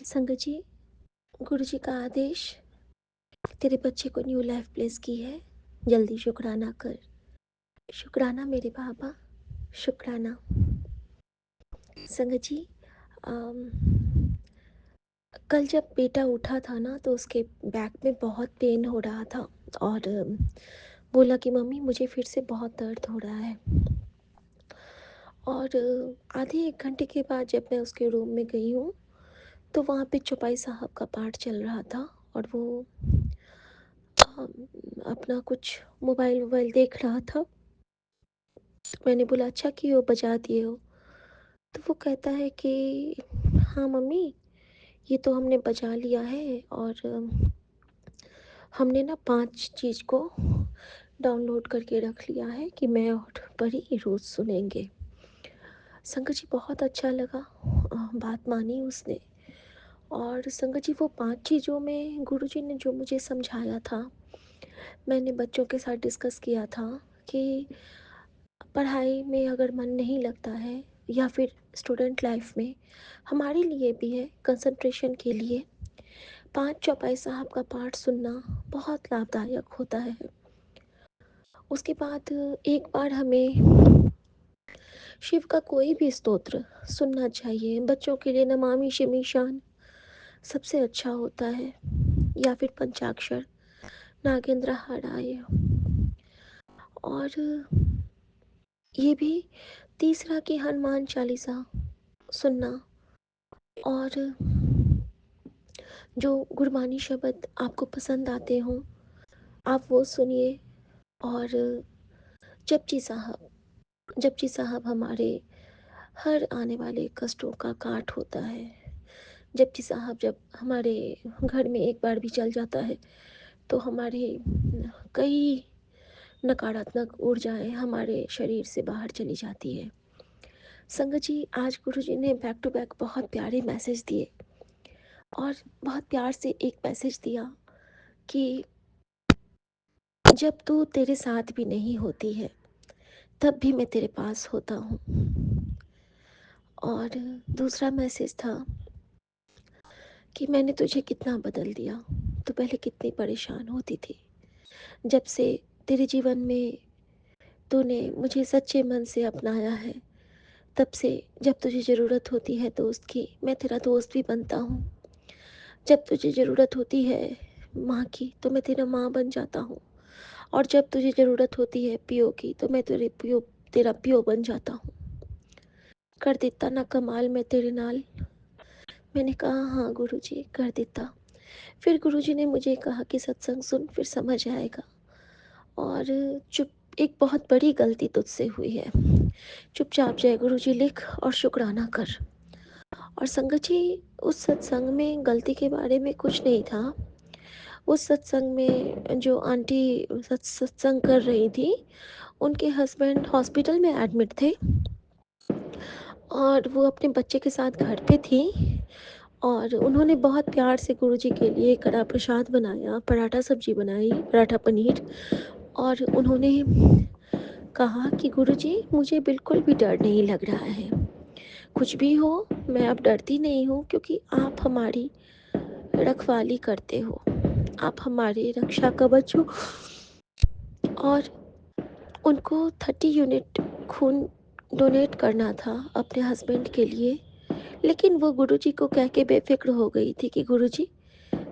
संगत जी, गुरुजी का आदेश, तेरे बच्चे को न्यू लाइफ प्लेस की है। जल्दी शुक्राना कर। शुक्राना मेरे बाबा, शुक्राना। संगत जी, अम, कल जब बेटा उठा था ना तो उसके बैक में बहुत पेन हो रहा था और बोला कि मम्मी मुझे फिर से बहुत दर्द हो रहा है। और आधे एक घंटे के बाद जब मैं उसके रूम में गई हूँ तो वहाँ पे चौपाई साहब का पाठ चल रहा था और वो अपना कुछ मोबाइल वोबाइल देख रहा था। मैंने बोला अच्छा किए हो, बजा दिए हो। तो वो कहता है कि हाँ मम्मी, ये तो हमने बजा लिया है और हमने ना 5 चीज़ को डाउनलोड करके रख लिया है कि मैं और परी रोज़ सुनेंगे। संगत जी बहुत अच्छा लगा, बात मानी उसने। और संगत जी वो 5 चीज़ों में गुरुजी ने जो मुझे समझाया था, मैंने बच्चों के साथ डिस्कस किया था कि पढ़ाई में अगर मन नहीं लगता है या फिर स्टूडेंट लाइफ में, हमारे लिए भी है कंसंट्रेशन के लिए, 5 चौपाई साहब का पाठ सुनना बहुत लाभदायक होता है। उसके बाद एक बार हमें शिव का कोई भी स्तोत्र सुनना चाहिए। बच्चों के लिए नमामि शिमि शान सबसे अच्छा होता है, या फिर पंचाक्षर नागेंद्र हाराय। और ये भी तीसरा कि हनुमान चालीसा सुनना, और जो गुरबानी शब्द आपको पसंद आते हों आप वो सुनिए। और जपजी साहब हमारे हर आने वाले कष्टों का काट होता है। जपजी साहब जब हमारे घर में एक बार भी चल जाता है तो हमारे कई नकारात्मक ऊर्जाएं हमारे शरीर से बाहर चली जाती है। संगत जी, आज गुरुजी ने बैक टू बैक बहुत प्यारे मैसेज दिए और बहुत प्यार से एक मैसेज दिया कि जब तू तेरे साथ भी नहीं होती है तब भी मैं तेरे पास होता हूँ। और दूसरा मैसेज था कि मैंने तुझे कितना बदल दिया। तू पहले कितनी परेशान होती थी, जब से तेरे जीवन में तूने मुझे सच्चे मन से अपनाया है तब से जब तुझे ज़रूरत होती है दोस्त की, मैं तेरा दोस्त भी बनता हूँ। जब तुझे ज़रूरत होती है माँ की तो मैं तेरा माँ बन जाता हूँ, और जब तुझे ज़रूरत होती है पियो की तो मैं तेरा पियो बन जाता हूँ। कर देता ना कमाल मैं तेरे नाल। मैंने कहा हाँ गुरुजी कर देता। फिर गुरुजी ने मुझे कहा कि सत्संग सुन फिर समझ आएगा। और चुप, एक बहुत बड़ी गलती तुझसे हुई है, चुपचाप जय गुरुजी लिख और शुक्राना कर। और संगत जी, उस सत्संग में गलती के बारे में कुछ नहीं था। उस सत्संग में जो आंटी सत्संग कर रही थी, उनके हस्बैंड हॉस्पिटल में एडमिट थे और वो अपने बच्चे के साथ घर पे थी। और उन्होंने बहुत प्यार से गुरुजी के लिए कड़ा प्रसाद बनाया, पराठा सब्जी बनाई, पराठा पनीर। और उन्होंने कहा कि गुरुजी मुझे बिल्कुल भी डर नहीं लग रहा है, कुछ भी हो मैं अब डरती नहीं हूँ, क्योंकि आप हमारी रखवाली करते हो, आप हमारे रक्षा कवच हो। और उनको 30 यूनिट खून डोनेट करना था अपने हस्बैंड के लिए, लेकिन वो गुरुजी को कह के बेफिक्र हो गई थी कि गुरुजी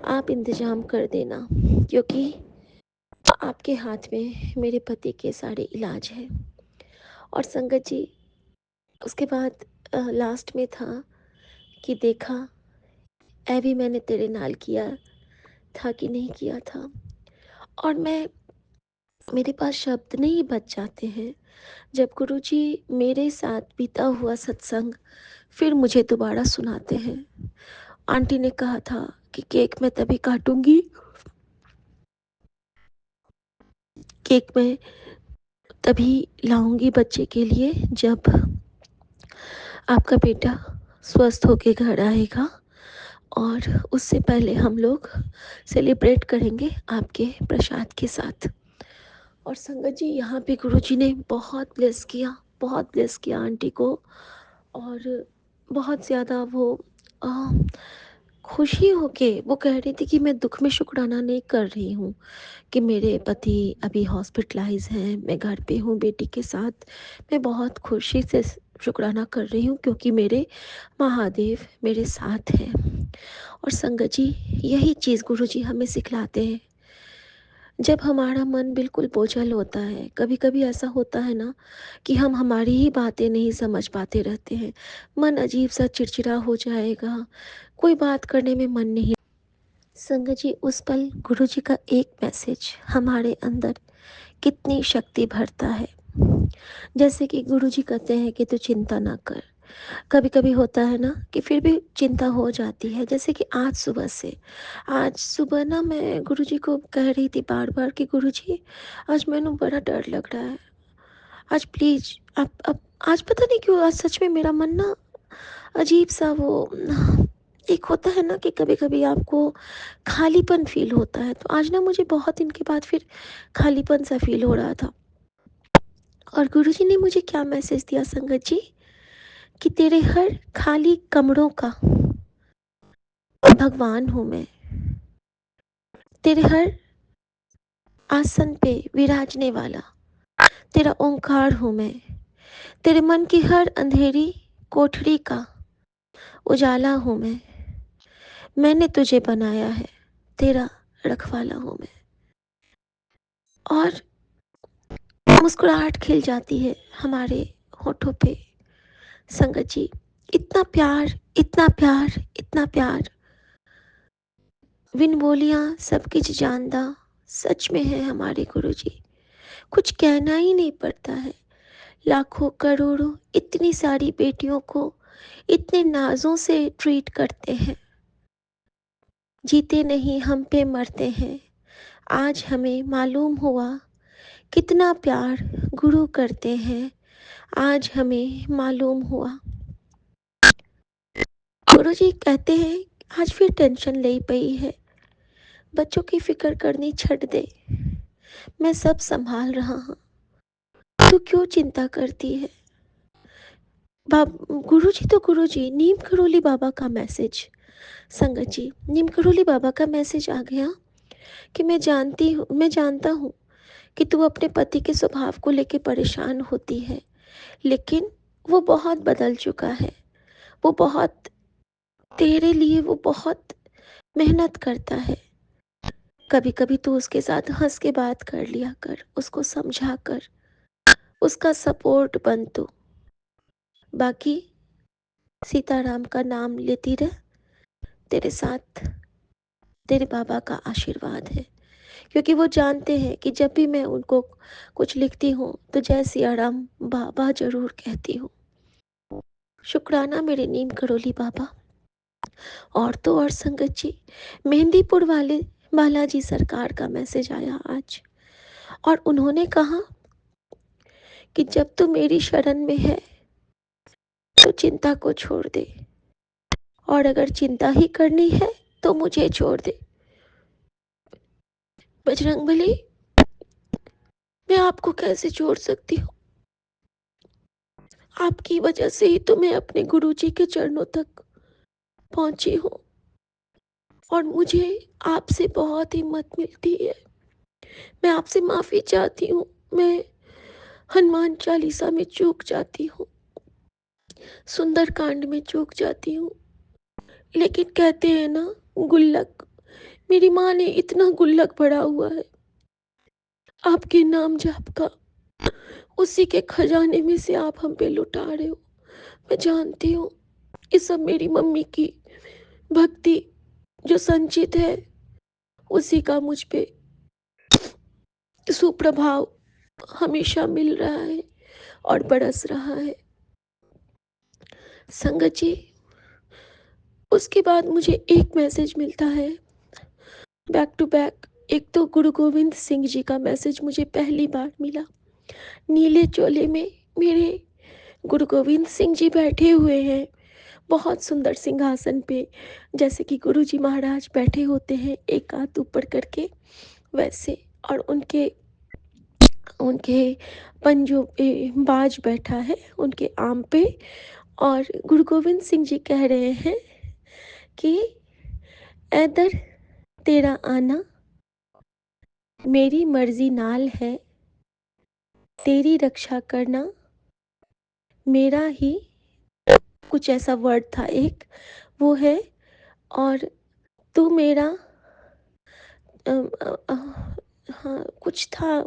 आप इंतज़ाम कर देना, क्योंकि आपके हाथ में मेरे पति के सारे इलाज हैं। और संगत जी, उसके बाद लास्ट में था कि देखा ऐ भी मैंने तेरे नाल किया था कि नहीं किया था। और मेरे पास शब्द नहीं बच जाते हैं जब गुरुजी मेरे साथ बीता हुआ सत्संग फिर मुझे दोबारा सुनाते हैं। आंटी ने कहा था कि केक मैं तभी काटूंगी, केक मैं तभी लाऊंगी बच्चे के लिए जब आपका बेटा स्वस्थ होके घर आएगा, और उससे पहले हम लोग सेलिब्रेट करेंगे आपके प्रसाद के साथ। और संगत जी, यहाँ पे गुरुजी ने बहुत ब्लेस किया, बहुत ब्लेस किया आंटी को। और बहुत ज़्यादा वो खुशी होके वो कह रही थी कि मैं दुःख में शुक्राना नहीं कर रही हूँ कि मेरे पति अभी हॉस्पिटलाइज़ हैं, मैं घर पे हूँ बेटी के साथ। मैं बहुत खुशी से शुक्राना कर रही हूँ क्योंकि मेरे महादेव मेरे साथ हैं। और संगत जी, यही चीज़ गुरुजी हमें सिखलाते हैं। जब हमारा मन बिल्कुल बोझल होता है, कभी-कभी ऐसा होता है ना कि हम हमारी ही बातें नहीं समझ पाते रहते हैं। मन अजीब-सा चिड़चिड़ा हो जाएगा, कोई बात करने में मन नहीं। संगत जी, उस पल गुरुजी का एक मैसेज हमारे अंदर कितनी शक्ति भरता है। जैसे कि गुरुजी कहते हैं कि तू चिंता ना कर। कभी-कभी होता है ना कि फिर भी चिंता हो जाती है। जैसे कि आज सुबह ना मैं गुरुजी को कह रही थी बार-बार कि गुरुजी, आज मैनू बड़ा डर लग रहा है। आज प्लीज़ आप अब आज पता नहीं क्यों आज सच में मेरा मन ना अजीब-सा वो एक होता है ना कि कभी-कभी आपको खालीपन फ़ील होता है। तो आज ना मुझे बहुत दिन के बाद फिर खालीपन-सा फ़ील हो रहा था। और गुरुजी ने मुझे क्या मैसेज दिया संगत जी, कि तेरे हर खाली कमरों का भगवान हूँ मैं। तेरे हर आसन पे विराजने वाला तेरा ओंकार हूँ मैं। तेरे मन की हर अंधेरी कोठरी का उजाला हूँ मैं। मैंने तुझे बनाया है, तेरा रखवाला हूँ मैं। और मुस्कुराहट खिल जाती है हमारे होठों पे। संगत जी, इतना प्यार, इतना प्यार, इतना प्यार, बिन बोलियां सब कुछ जानदा, सच में है हमारे गुरुजी। कुछ कहना ही नहीं पड़ता है। लाखों करोड़ों इतनी सारी बेटियों को इतने नाजों से ट्रीट करते हैं। जीते नहीं हम पे मरते हैं। आज हमें मालूम हुआ कितना प्यार गुरु करते हैं। आज हमें मालूम हुआ। गुरुजी कहते हैं आज फिर टेंशन ले पई है, बच्चों की फिक्र करनी छੱਡ दे, मैं सब संभाल रहा हूँ, तू क्यों चिंता करती है। गुरुजी तो गुरुजी, नीम करोली बाबा का मैसेज। संगत जी, नीम करोली बाबा का मैसेज आ गया कि मैं जानता हूँ कि तू अपने पति के स्वभाव को लेकर परेशान होती है, लेकिन वो बहुत बदल चुका है। वो बहुत तेरे लिए वो बहुत मेहनत करता है। कभी कभी तू उसके साथ हंस के बात कर लिया कर, उसको समझा कर, उसका सपोर्ट बन तू। बाकी सीताराम का नाम लेती रह, तेरे साथ तेरे बाबा का आशीर्वाद है। क्योंकि वो जानते हैं कि जब भी मैं उनको कुछ लिखती हूँ तो जय सिया राम बाबा ज़रूर कहती हूँ। शुक्राना मेरे नीम करोली बाबा। और तो और संगत जी, मेहंदीपुर वाले बालाजी सरकार का मैसेज आया आज। और उन्होंने कहा कि जब तू मेरी शरण में है तो चिंता को छोड़ दे, और अगर चिंता ही करनी है तो मुझे छोड़ दे। बजरंगबली, मैं आपको कैसे छोड़ सकती हूँ। आपकी वजह से ही तो मैं अपने गुरुजी के चरणों तक पहुंची हूँ, और मुझे आपसे बहुत हिम्मत मिलती है। मैं आपसे माफ़ी चाहती हूँ। मैं हनुमान चालीसा में चूक जाती हूँ, सुंदर कांड में चूक जाती हूँ, लेकिन कहते हैं ना, गुल्लक, मेरी माँ ने इतना गुल्लक भरा हुआ है आपके नाम जाप का, उसी के खजाने में से आप हम पे लुटा रहे हो। मैं जानती हूँ ये सब मेरी मम्मी की भक्ति जो संचित है, उसी का मुझ पे सुप्रभाव हमेशा मिल रहा है और बरस रहा है। संगत जी, उसके बाद मुझे एक मैसेज मिलता है बैक टू बैक। एक तो गुरु गोविंद सिंह जी का मैसेज मुझे पहली बार मिला। नीले चोले में मेरे गुरु गोविंद सिंह जी बैठे हुए हैं, बहुत सुंदर सिंहासन पे, जैसे कि गुरु जी महाराज बैठे होते हैं एक हाथ ऊपर करके, वैसे। और उनके उनके पंजों पे बाज बैठा है, उनके आम पे। और गुरु गोविंद सिंह जी कह रहे हैं कि ऐ दर तेरा आना मेरी मर्जी नाल है, तेरी रक्षा करना मेरा ही, कुछ ऐसा वर्ड था एक, वो है। और तू मेरा अ अ, हाँ, कुछ था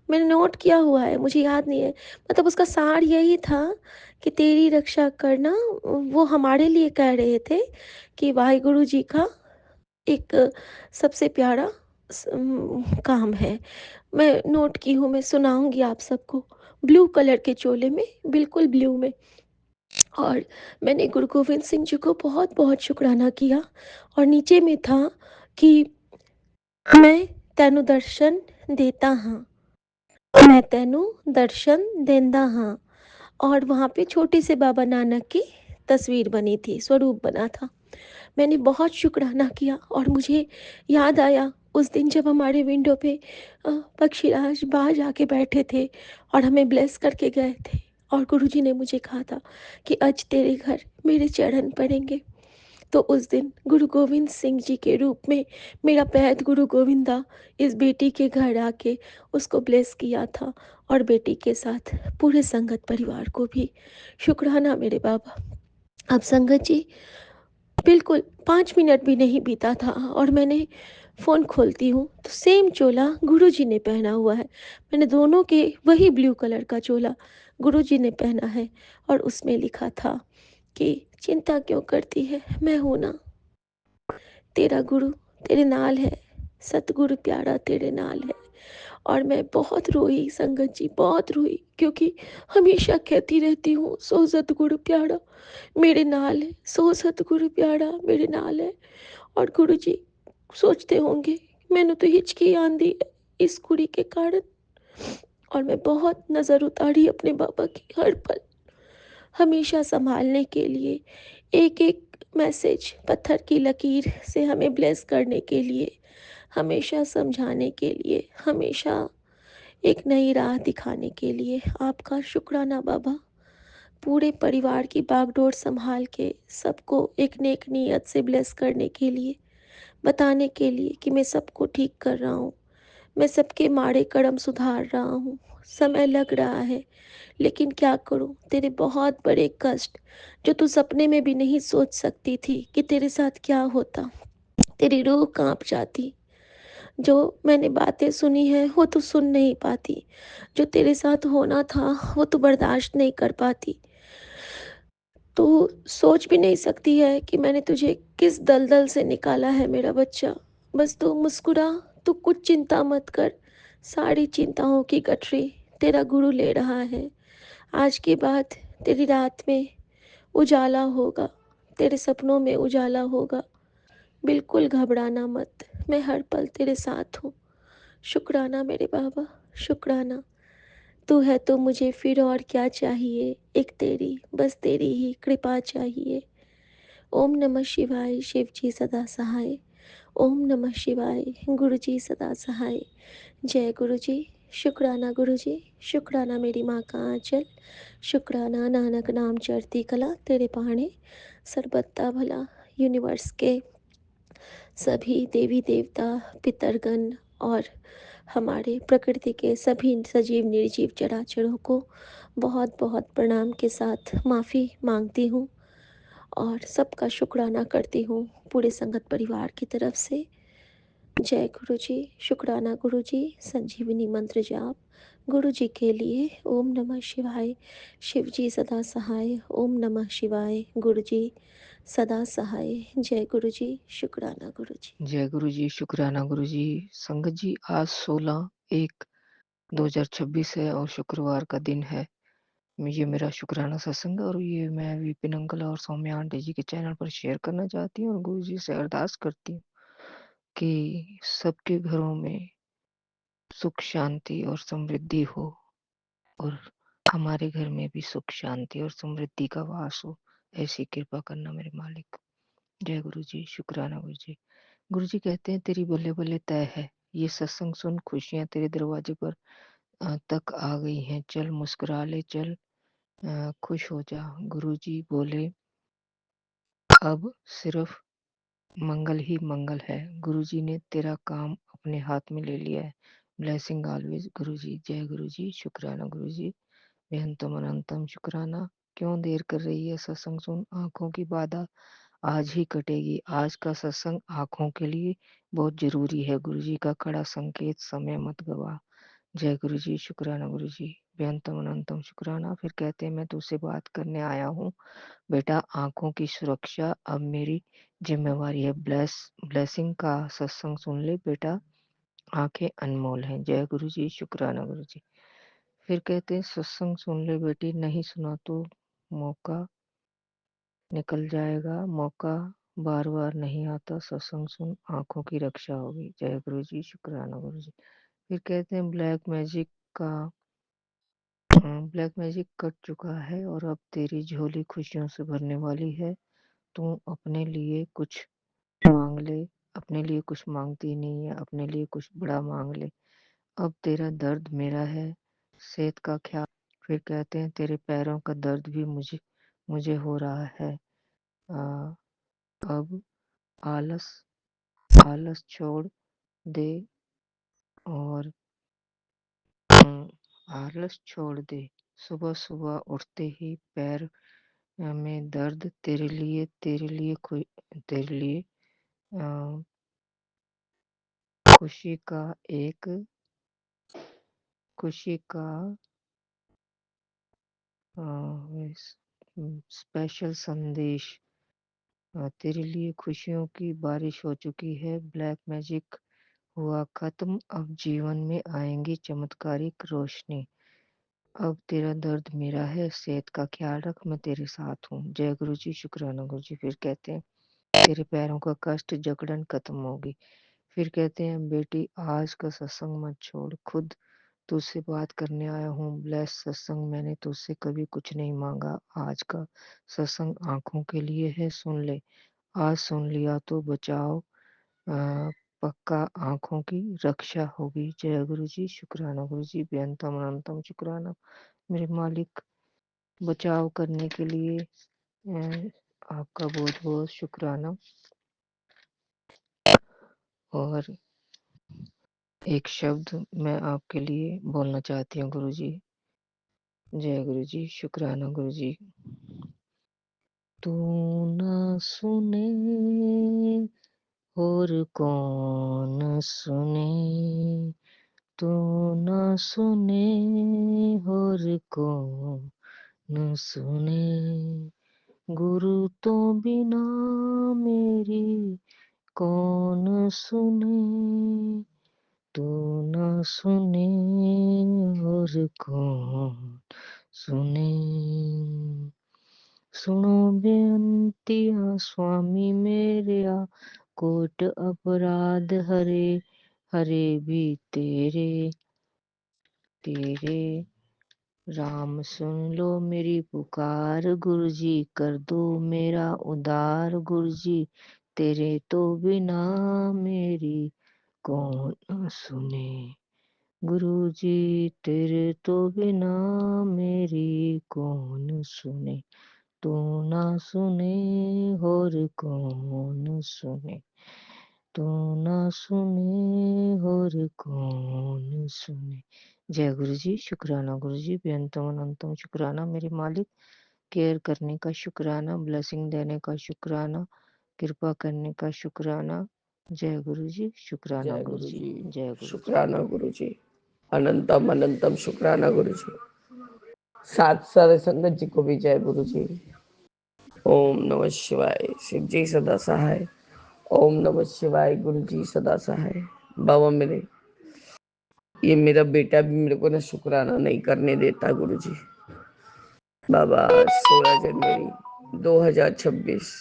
मैंने नोट किया हुआ है, मुझे याद नहीं है। मतलब उसका सार यही था कि तेरी रक्षा करना, वो हमारे लिए कह रहे थे कि वाहिगुरु जी का एक सबसे प्यारा काम है। मैं नोट की हूँ, मैं सुनाऊँगी आप सबको। ब्लू कलर के चोले में, बिल्कुल ब्लू में। और मैंने गुरु गोविंद सिंह जी को बहुत-बहुत शुकराना किया, और नीचे में था कि मैं तैनू दर्शन देता हाँ, मैं तैनू दर्शन देंदा हाँ। और वहाँ पे छोटे से बाबा नानक की तस्वीर बनी थी, स्वरूप बना था। मैंने बहुत शुकराना किया, और मुझे याद आया उस दिन जब हमारे विंडो पे पक्षीराज बाहर आके बैठे थे और हमें ब्लेस करके गए थे, और गुरुजी ने मुझे कहा था कि आज तेरे घर मेरे चरण पड़ेंगे। तो उस दिन गुरु गोविंद सिंह जी के रूप में मेरा पैद गुरु गोविंदा इस बेटी के घर आके उसको ब्लेस किया था, और बेटी के साथ पूरे संगत परिवार को भी शुक्राना मेरे बाबा। अब संगत जी, बिल्कुल 5 मिनट भी नहीं बीता था और मैंने फ़ोन खोलती हूँ तो सेम चोला गुरुजी ने पहना हुआ है। मैंने दोनों के वही ब्लू कलर का चोला गुरुजी ने पहना है, और उसमें लिखा था कि चिंता क्यों करती है, मैं हूँ ना, तेरा गुरु तेरे नाल है, सतगुरु प्यारा तेरे नाल है। और मैं बहुत रोई संगत जी, बहुत रोई, क्योंकि हमेशा कहती रहती हूँ सो सतगुरु प्यारा मेरे नाल है, सो सतगुरु प्यारा मेरे नाल है। और गुरु जी सोचते होंगे मैंने तो हिचकी आंदी है इस कुड़ी के कारण, और मैं बहुत नज़र उतारी अपने बाबा की हर पल, हमेशा संभालने के लिए, एक एक मैसेज पत्थर की लकीर से हमें ब्लेस करने के लिए, हमेशा समझाने के लिए, हमेशा एक नई राह दिखाने के लिए। आपका शुक्राना बाबा, पूरे परिवार की बागडोर संभाल के सबको एक नेक नीयत से ब्लेस करने के लिए, बताने के लिए कि मैं सबको ठीक कर रहा हूँ, मैं सबके माड़े कर्म सुधार रहा हूँ। समय लग रहा है, लेकिन क्या करूँ, तेरे बहुत बड़े कष्ट जो तू सपने में भी नहीं सोच सकती थी कि तेरे साथ क्या होता, तेरी रूह काँप जाती। जो मैंने बातें सुनी हैं वो तू सुन नहीं पाती, जो तेरे साथ होना था वो तू बर्दाश्त नहीं कर पाती। तू सोच भी नहीं सकती है कि मैंने तुझे किस दलदल से निकाला है मेरा बच्चा। बस तू मुस्कुरा, तू कुछ चिंता मत कर, सारी चिंताओं की गठरी तेरा गुरु ले रहा है। आज के बाद तेरी रात में उजाला होगा, तेरे सपनों में उजाला होगा। बिल्कुल घबराना मत, मैं हर पल तेरे साथ हूँ। शुक्राना मेरे बाबा, शुक्राना। तू है तो मुझे फिर और क्या चाहिए, एक तेरी, बस तेरी ही कृपा चाहिए। ओम नमः शिवाय, शिव जी सदा सहाय। ओम नमः शिवाय, गुरु जी सदा सहाय। जय गुरु जी, शुक्राना गुरु जी, शुक्राना मेरी माँ का आंचल, शुक्राना नानक नाम चढ़ती कला तेरे पहाड़े सरबत्ता भला। यूनिवर्स के सभी देवी देवता, पितरगण और हमारे प्रकृति के सभी सजीव निर्जीव चराचरों को बहुत बहुत प्रणाम के साथ माफ़ी मांगती हूँ, और सबका शुक्राना करती हूँ पूरे संगत परिवार की तरफ से। जय गुरु जी, शुक्राना गुरु जी, संजीवनी मंत्र जाप गुरु जी के लिए। ओम नमः शिवाय, शिव जी सदा सहाय। ओम नमः शिवाय, गुरु जी सदा सहाय। जय गुरु जी, शुक्राना गुरु जी। जय गुरु जी, शुक्राना गुरु जी। संगत जी, आज 16/1/2026 है और शुक्रवार का दिन है। ये मेरा शुक्राना सत्संग है और ये मैं विपिन अंकल और सौम्या आंटी जी के चैनल पर शेयर करना चाहती हूँ और गुरु जी से अरदास करती हूँ कि सबके घरों में सुख शांति और समृद्धि हो और हमारे घर में भी सुख शांति और समृद्धि का वास हो। ऐसी कृपा करना मेरे मालिक। जय गुरु जी, शुक्राना गुरु जी। गुरु जी कहते हैं तेरी बल्ले बल्ले तय है, ये सत्संग सुन खुशियाँ तेरे दरवाजे पर तक आ गई हैं, चल मुस्कुरा ले चल, खुश हो जा। गुरु जी बोले अब सिर्फ मंगल ही मंगल है। गुरुजी ने तेरा काम अपने हाथ में ले लिया है। ब्लेसिंग ऑलवेज गुरुजी। जय गुरुजी। शुक्राना गुरुजी। बेहंतम अनंतम शुक्राना। क्यों देर कर रही है? सत्संग सुन, आंखों की बाधा आज ही कटेगी। आज का सत्संग आंखों के लिए बहुत जरूरी है। गुरुजी का कड़ा संकेत, समय मत गवा। जय गुरुजी। शुक्राना गुरुजी। बेहंतम अनंतम शुक्राना। फिर कहते हैं, मैं तुझसे बात करने आया हूँ बेटा। आंखों की सुरक्षा अब मेरी जिम्मेवारी है। ब्लेसिंग का सत्संग सुन ले बेटा, आंखें अनमोल हैं। जय गुरुजी। शुक्राना गुरुजी। फिर कहते हैं, सत्संग सुन ले बेटी, नहीं सुना तो मौका निकल जाएगा। मौका बार बार नहीं आता। सत्संग सुन, आंखों की रक्षा होगी। जय गुरुजी। शुक्राना गुरुजी। फिर कहते हैं, का ब्लैक मैजिक कट चुका है और अब तेरी झोली खुशियों से भरने वाली है। तू अपने लिए कुछ मांग ले। अपने लिए कुछ मांगती नहीं है, अपने लिए कुछ बड़ा मांग ले। अब तेरा दर्द मेरा है, सेहत का ख्याल। फिर कहते हैं, तेरे पैरों का दर्द भी मुझे मुझे हो रहा है। आ, अब आलस आलस छोड़ दे और आलस छोड़ दे। सुबह सुबह उठते ही पैर में दर्द, तेरे लिए अ, खुशी का एक खुशी का स्पेशल संदेश। तेरे लिए खुशियों की बारिश हो चुकी है। ब्लैक मैजिक हुआ खत्म। अब जीवन में आएंगी चमत्कारिक रोशनी। अब तेरा दर्द मेरा है, सेहत का ख्याल रख, मैं तेरे साथ हूँ। जय गुरु जी। शुक्राना गुरु जी। फिर कहते हैं, तेरे पैरों का कष्ट जकड़न खत्म होगी। फिर कहते हैं, बेटी आज का सत्संग मत छोड़, खुद तुझसे बात करने आया हूँ। ब्लेस सत्संग, मैंने तुझसे कभी कुछ नहीं मांगा। आज का सत्संग आंखों के लिए है, सुन ले। आज सुन लिया तो बचाओ, पक्का आंखों की रक्षा होगी। जय गुरु जी। शुक्राना गुरु जी। बेअंतम अनंतम शुक्राना मेरे मालिक, बचाव करने के लिए आपका बहुत बहुत शुक्राना। और एक शब्द मैं आपके लिए बोलना चाहती हूँ गुरु जी। जय गुरु जी। शुक्राना गुरु जी। तू न सुने और कौन सुने, तू न सुने और कौन सुने, गुरु तो बिना मेरी कौन सुने, तू न सुने और कौन सुने। सुनो बेनतिया स्वामी मेरेया, कोट अपराध हरे हरे भी तेरे तेरे। राम सुन लो मेरी पुकार, गुरु जी कर दो मेरा उद्धार। गुरु जी तेरे तो बिना मेरी कौन सुने, गुरु जी तेरे तो बिना मेरी कौन सुने, तू ना सुने और कौन सुने, तू ना सुने और कौन सुने। जय गुरु जी। शुक्राना गुरु जी। बेअंतम अनंतम शुक्राना मेरे मालिक, केयर करने का शुक्राना, ब्लेसिंग देने का शुक्राना, कृपा करने का शुक्राना। जय गुरु जी। शुक्राना जय गुरु गुरु जी। जी। जय गुरु जी। शुक्राना गुरु जी। अनंतम अनंतम शुक्राना गुरु जी। सात सारे संगत जी को भी जय गुरु जी। ओम नमः शिवाय। शिव जी सदा सहाय। ओम नमः शिवाय। गुरु जी सदा सहाय। बाबा मेरे, ये मेरा बेटा भी मेरे को ना शुक्राना नहीं करने देता गुरु जी। बाबा 16 जनवरी 2026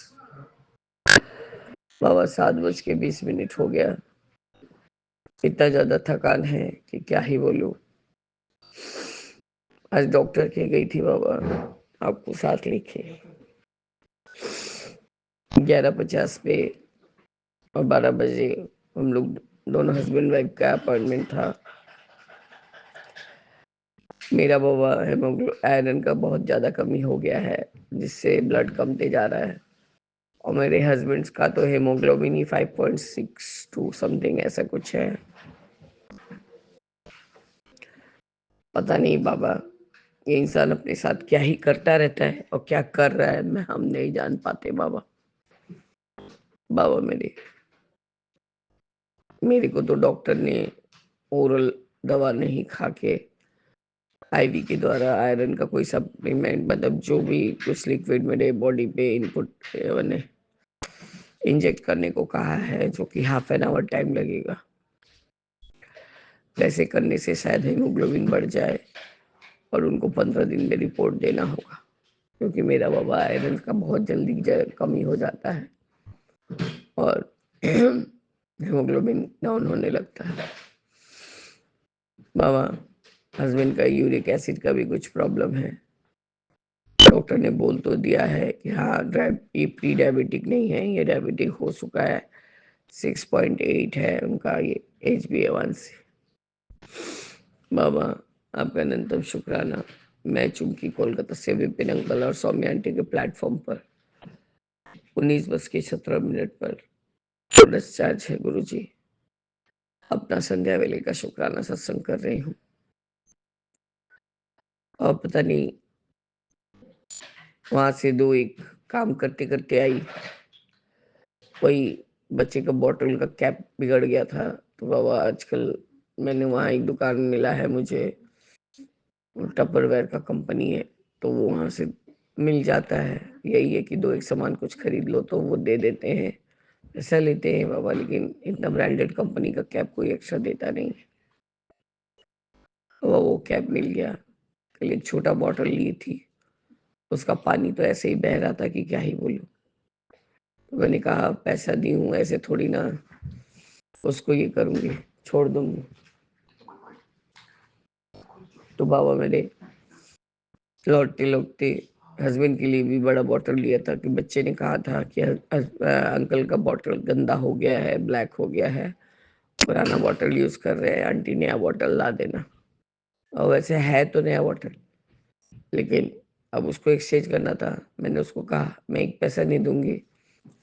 बाबा 7:20 हो गया। इतना ज्यादा थकान है कि क्या ही बोलूं। आज डॉक्टर के गई थी बाबा, आपको साथ लिखे 11:50 पे और 12 बजे हम लोग दोनों हस्बैंड वाइफ का अपॉइंटमेंट था। मेरा बाबा हेमोग्लो आयरन का बहुत ज्यादा कमी हो गया है, जिससे ब्लड कमते जा रहा है और मेरे हस्बैंड्स का तो हेमोग्लोबिन ही 5.62 समथिंग ऐसा कुछ है। पता नहीं बाबा, ये इंसान अपने साथ क्या ही करता रहता है और क्या कर रहा है मैं हम नहीं जान पाते बाबा। बाबा मेरे को तो डॉक्टर ने ओरल दवा नहीं खा के आईवी के द्वारा आयरन का कोई सप्लीमेंट, मतलब जो भी कुछ लिक्विड मेरे बॉडी पे इनपुट मैंने इंजेक्ट करने को कहा है, जो कि हाफ एन आवर टाइम लगेगा। वैसे करने से शायद हीमोग्लोबिन बढ़ जाए और उनको 15 दिन में रिपोर्ट देना होगा, क्योंकि मेरा बाबा आयरन का बहुत जल्दी कमी हो जाता है और हीमोग्लोबिन डाउन होने लगता है। बाबा हस्बैंड का यूरिक एसिड का भी कुछ प्रॉब्लम है। डॉक्टर ने बोल तो दिया है कि हाँ ये प्री डायबिटिक नहीं है, ये डायबिटिक हो चुका है। 6.8 है उनका ये HbA1c। बाबा आपका अनंतम शुक्राना। मैं चूंकि कोलकाता से विपिन अंकल और सौम्या आंटी के प्लेटफॉर्म पर 19:17 पर डिस्चार्ज है गुरु जी। अपना संध्या वेले का शुक्राना सत्संग कर रही हूँ। और पता नहीं वहां से दो एक काम करते करते आई, कोई बच्चे का बॉटल का कैप बिगड़ गया था। तो बाबा आजकल मैंने वहाँ एक दुकान मिला है मुझे, टपरवेयर का कंपनी है, तो वो वहाँ से मिल जाता है। यही है कि दो एक सामान कुछ खरीद लो तो वो दे देते हैं, ऐसा लेते हैं बाबा। लेकिन इतना ब्रांडेड कंपनी का कैप कोई एक्स्ट्रा देता नहीं है। वो कैप मिल गया। कल एक छोटा बॉटल ली थी, उसका पानी तो ऐसे ही बह रहा था कि क्या ही बोलूं। तो मैंने कहा पैसा दी हूँ, ऐसे थोड़ी ना उसको ये करूंगी, छोड़ दूंगी। तो बाबा मैंने लौटते लौटते हस्बैंड के लिए भी बड़ा बॉटल लिया था कि बच्चे ने कहा था कि अंकल का बॉटल गंदा हो गया है, ब्लैक हो गया है, पुराना बॉटल यूज कर रहे हैं, आंटी नया बॉटल ला देना। और वैसे है तो नया बॉटल, लेकिन अब उसको एक्सचेंज करना था। मैंने उसको कहा मैं एक पैसा नहीं दूंगी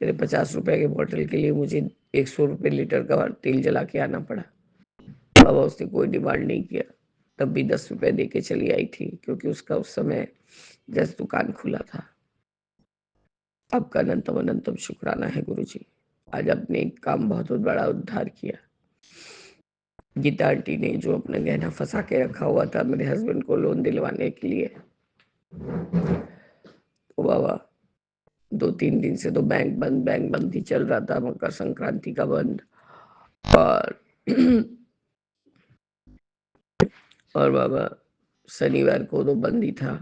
तेरे 50 रुपए के बॉटल के लिए, मुझे 100 रुपये लीटर का तेल जला के आना पड़ा। बाबा उसने कोई डिमांड नहीं किया, तब भी 10 रुपए दे के चली आई थी, क्योंकि उसका उस समय जस्ट दुकान खुला था। आपका अनंतम अनंतम शुक्राना है गुरु जी। आज आपने एक काम बहुत बड़ा उद्धार किया। गीता आंटी ने जो अपना गहना फंसा के रखा हुआ था मेरे हस्बैंड को लोन दिलवाने के लिए, तो बाबा 2-3 दिन से तो बैंक बंद ही चल रहा था, मकर संक्रांति का बंद। और और बाबा शनिवार को तो बंद ही था।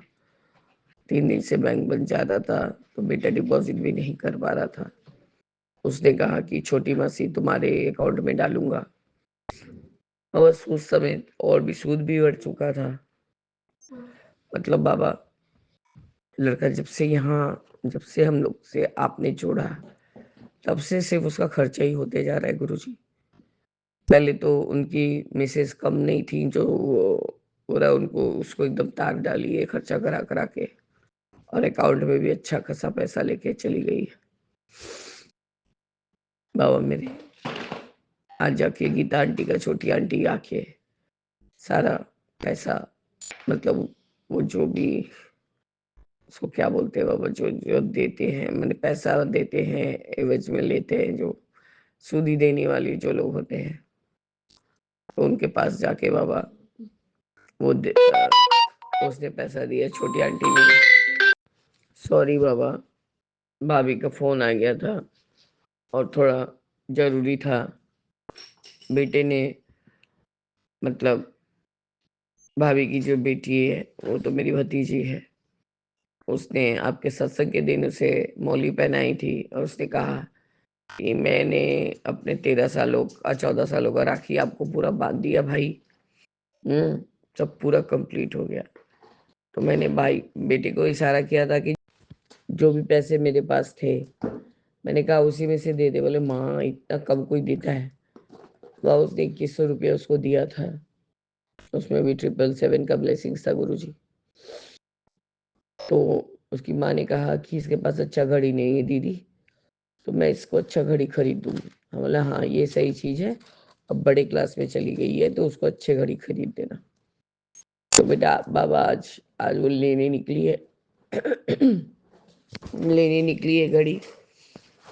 3 दिन से बैंक बंद जाता था, तो बेटा डिपॉजिट भी नहीं कर पा रहा था। उसने कहा कि छोटी मासी तुम्हारे अकाउंट में डालूंगा। और बस उस समय और भी सूद भी बढ़ चुका था। मतलब बाबा लड़का जब से हम लोग से आपने जोड़ा, तब से सिर्फ उसका खर्चा ही होते जा रहा है गुरुजी। पहले तो उनकी मिसेस कम नहीं थी, जो पूरा उनको उसको एकदम ताक डाली है खर्चा करा करा के, और अकाउंट में भी अच्छा खासा पैसा लेके चली गई। बाबा मेरे आज जाके गीता आंटी का छोटी आंटी आके सारा पैसा, मतलब वो जो भी उसको क्या बोलते हैं बाबा, जो जो देते हैं, मैंने पैसा देते हैं एवज में लेते हैं, जो सूदी देने वाली जो लोग होते हैं, तो उनके पास जाके बाबा उसने पैसा दिया छोटी आंटी ने। सॉरी बाबा, भाभी का फोन आ गया था और थोड़ा जरूरी था। बेटे ने, मतलब भाभी की जो बेटी है वो तो मेरी भतीजी है, उसने आपके सत्संग के दिन उसे मौली पहनाई थी और उसने कहा कि मैंने अपने 13 सालों का 14 सालों का राखी आपको पूरा बांध दिया भाई। सब पूरा कंप्लीट हो गया। तो मैंने भाई बेटे को इशारा किया था कि जो भी पैसे मेरे पास थे, मैंने कहा उसी में से दे दे। बोले माँ इतना कम कोई देता है। वह उसने 2100 रुपया उसको दिया था, उसमें भी 777 का ब्लेसिंग्स था गुरु जी। तो उसकी माँ ने कहा कि इसके पास अच्छा घड़ी नहीं है दीदी, तो मैं इसको अच्छा घड़ी खरीद दूंगी। हम बोला हाँ ये सही चीज़ है, अब बड़े क्लास में चली गई है तो उसको अच्छे घड़ी खरीद देना। तो बेटा बाबा आज आज वो लेने निकली है लेने निकली है घड़ी।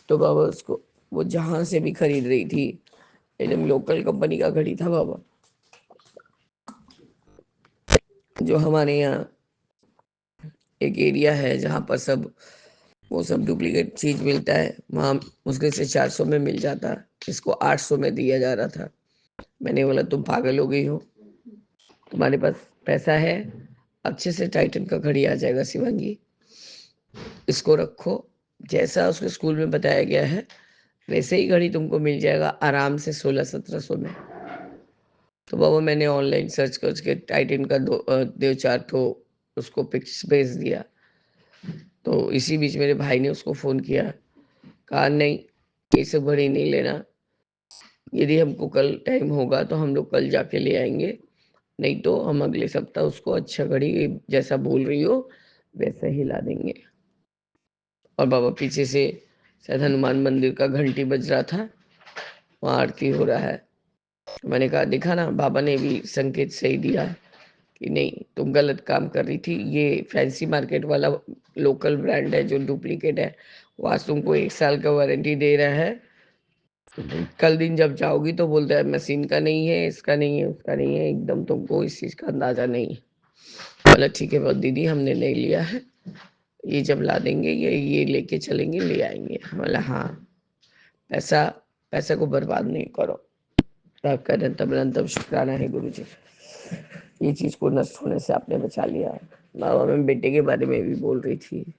तो बाबा उसको वो जहाँ से भी खरीद रही थी, एकदम लोकल कंपनी का घड़ी था बाबा, जो हमारे यहाँ एक एरिया है जहाँ पर सब वो सब डुप्लीकेट चीज मिलता है, वहाँ मुश्किल से 400 में मिल जाता, इसको 800 में दिया जा रहा था। मैंने बोला तुम पागल हो गई हो, तुम्हारे पास पैसा है, अच्छे से टाइटन का घड़ी आ जाएगा शिवांगी, इसको रखो, जैसा उसके स्कूल में बताया गया है वैसे ही घड़ी तुमको मिल जाएगा आराम से 1600-1700 में। तो बाबा मैंने ऑनलाइन सर्च करके टाइटन का दो चार ठो उसको पिक्स भेज दिया। तो इसी बीच मेरे भाई ने उसको फ़ोन किया, कहा नहीं ये सब घड़ी नहीं लेना, यदि हमको कल टाइम होगा तो हम लोग कल जाके ले आएंगे, नहीं तो हम अगले सप्ताह उसको अच्छा घड़ी जैसा बोल रही हो वैसा ही ला देंगे। और बाबा पीछे से शायद हनुमान मंदिर का घंटी बज रहा था, वहाँ आरती हो रहा है। मैंने कहा देखा ना, बाबा ने भी संकेत सही दिया कि नहीं तुम गलत काम कर रही थी, ये फैंसी मार्केट वाला लोकल ब्रांड है जो डुप्लीकेट है, वो आज तुमको 1 साल का वारंटी दे रहा है, कल दिन जब जाओगी तो बोलता है मशीन का नहीं है, इसका नहीं है, उसका नहीं है, एकदम तुमको इस चीज़ का अंदाजा नहीं है। बोला ठीक है बहुत दीदी हमने ले लिया है, ये जब ला देंगे ये लेके चलेंगे ले आएंगे। बोला हाँ पैसा पैसा को बर्बाद नहीं करो, आपका अनंतम शुक्राना है गुरु जी, ये चीज को नष्ट होने से आपने बचा लिया। बाबा मैं बेटे के बारे में भी बोल रही थी,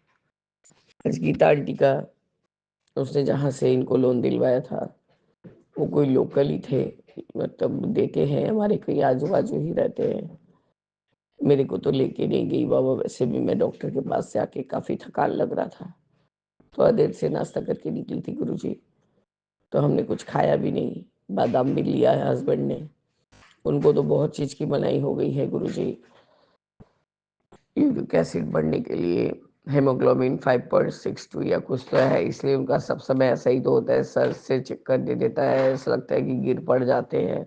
आज गीता आंटी का उसने जहाँ से इनको लोन दिलवाया था वो कोई लोकल ही थे, मतलब देते हैं हमारे कहीं आजू बाजू ही रहते हैं। मेरे को तो लेके नहीं गई बाबा, वैसे भी मैं डॉक्टर के पास से आके काफी थकान लग रहा था, थोड़ा देर से नाश्ता करके निकली थी गुरुजी, तो हमने कुछ खाया भी नहीं, बादाम भी लिया है हस्बैंड ने, उनको तो बहुत चीज की मनाही हो गई है गुरुजी, यूरिक एसिड बढ़ने के लिए, हेमोग्लोबिन 5.62 या कुछ तो है, इसलिए उनका सब समय ऐसा ही तो होता है, सर से चक्कर दे देता है, ऐसा लगता है कि गिर पड़ जाते हैं।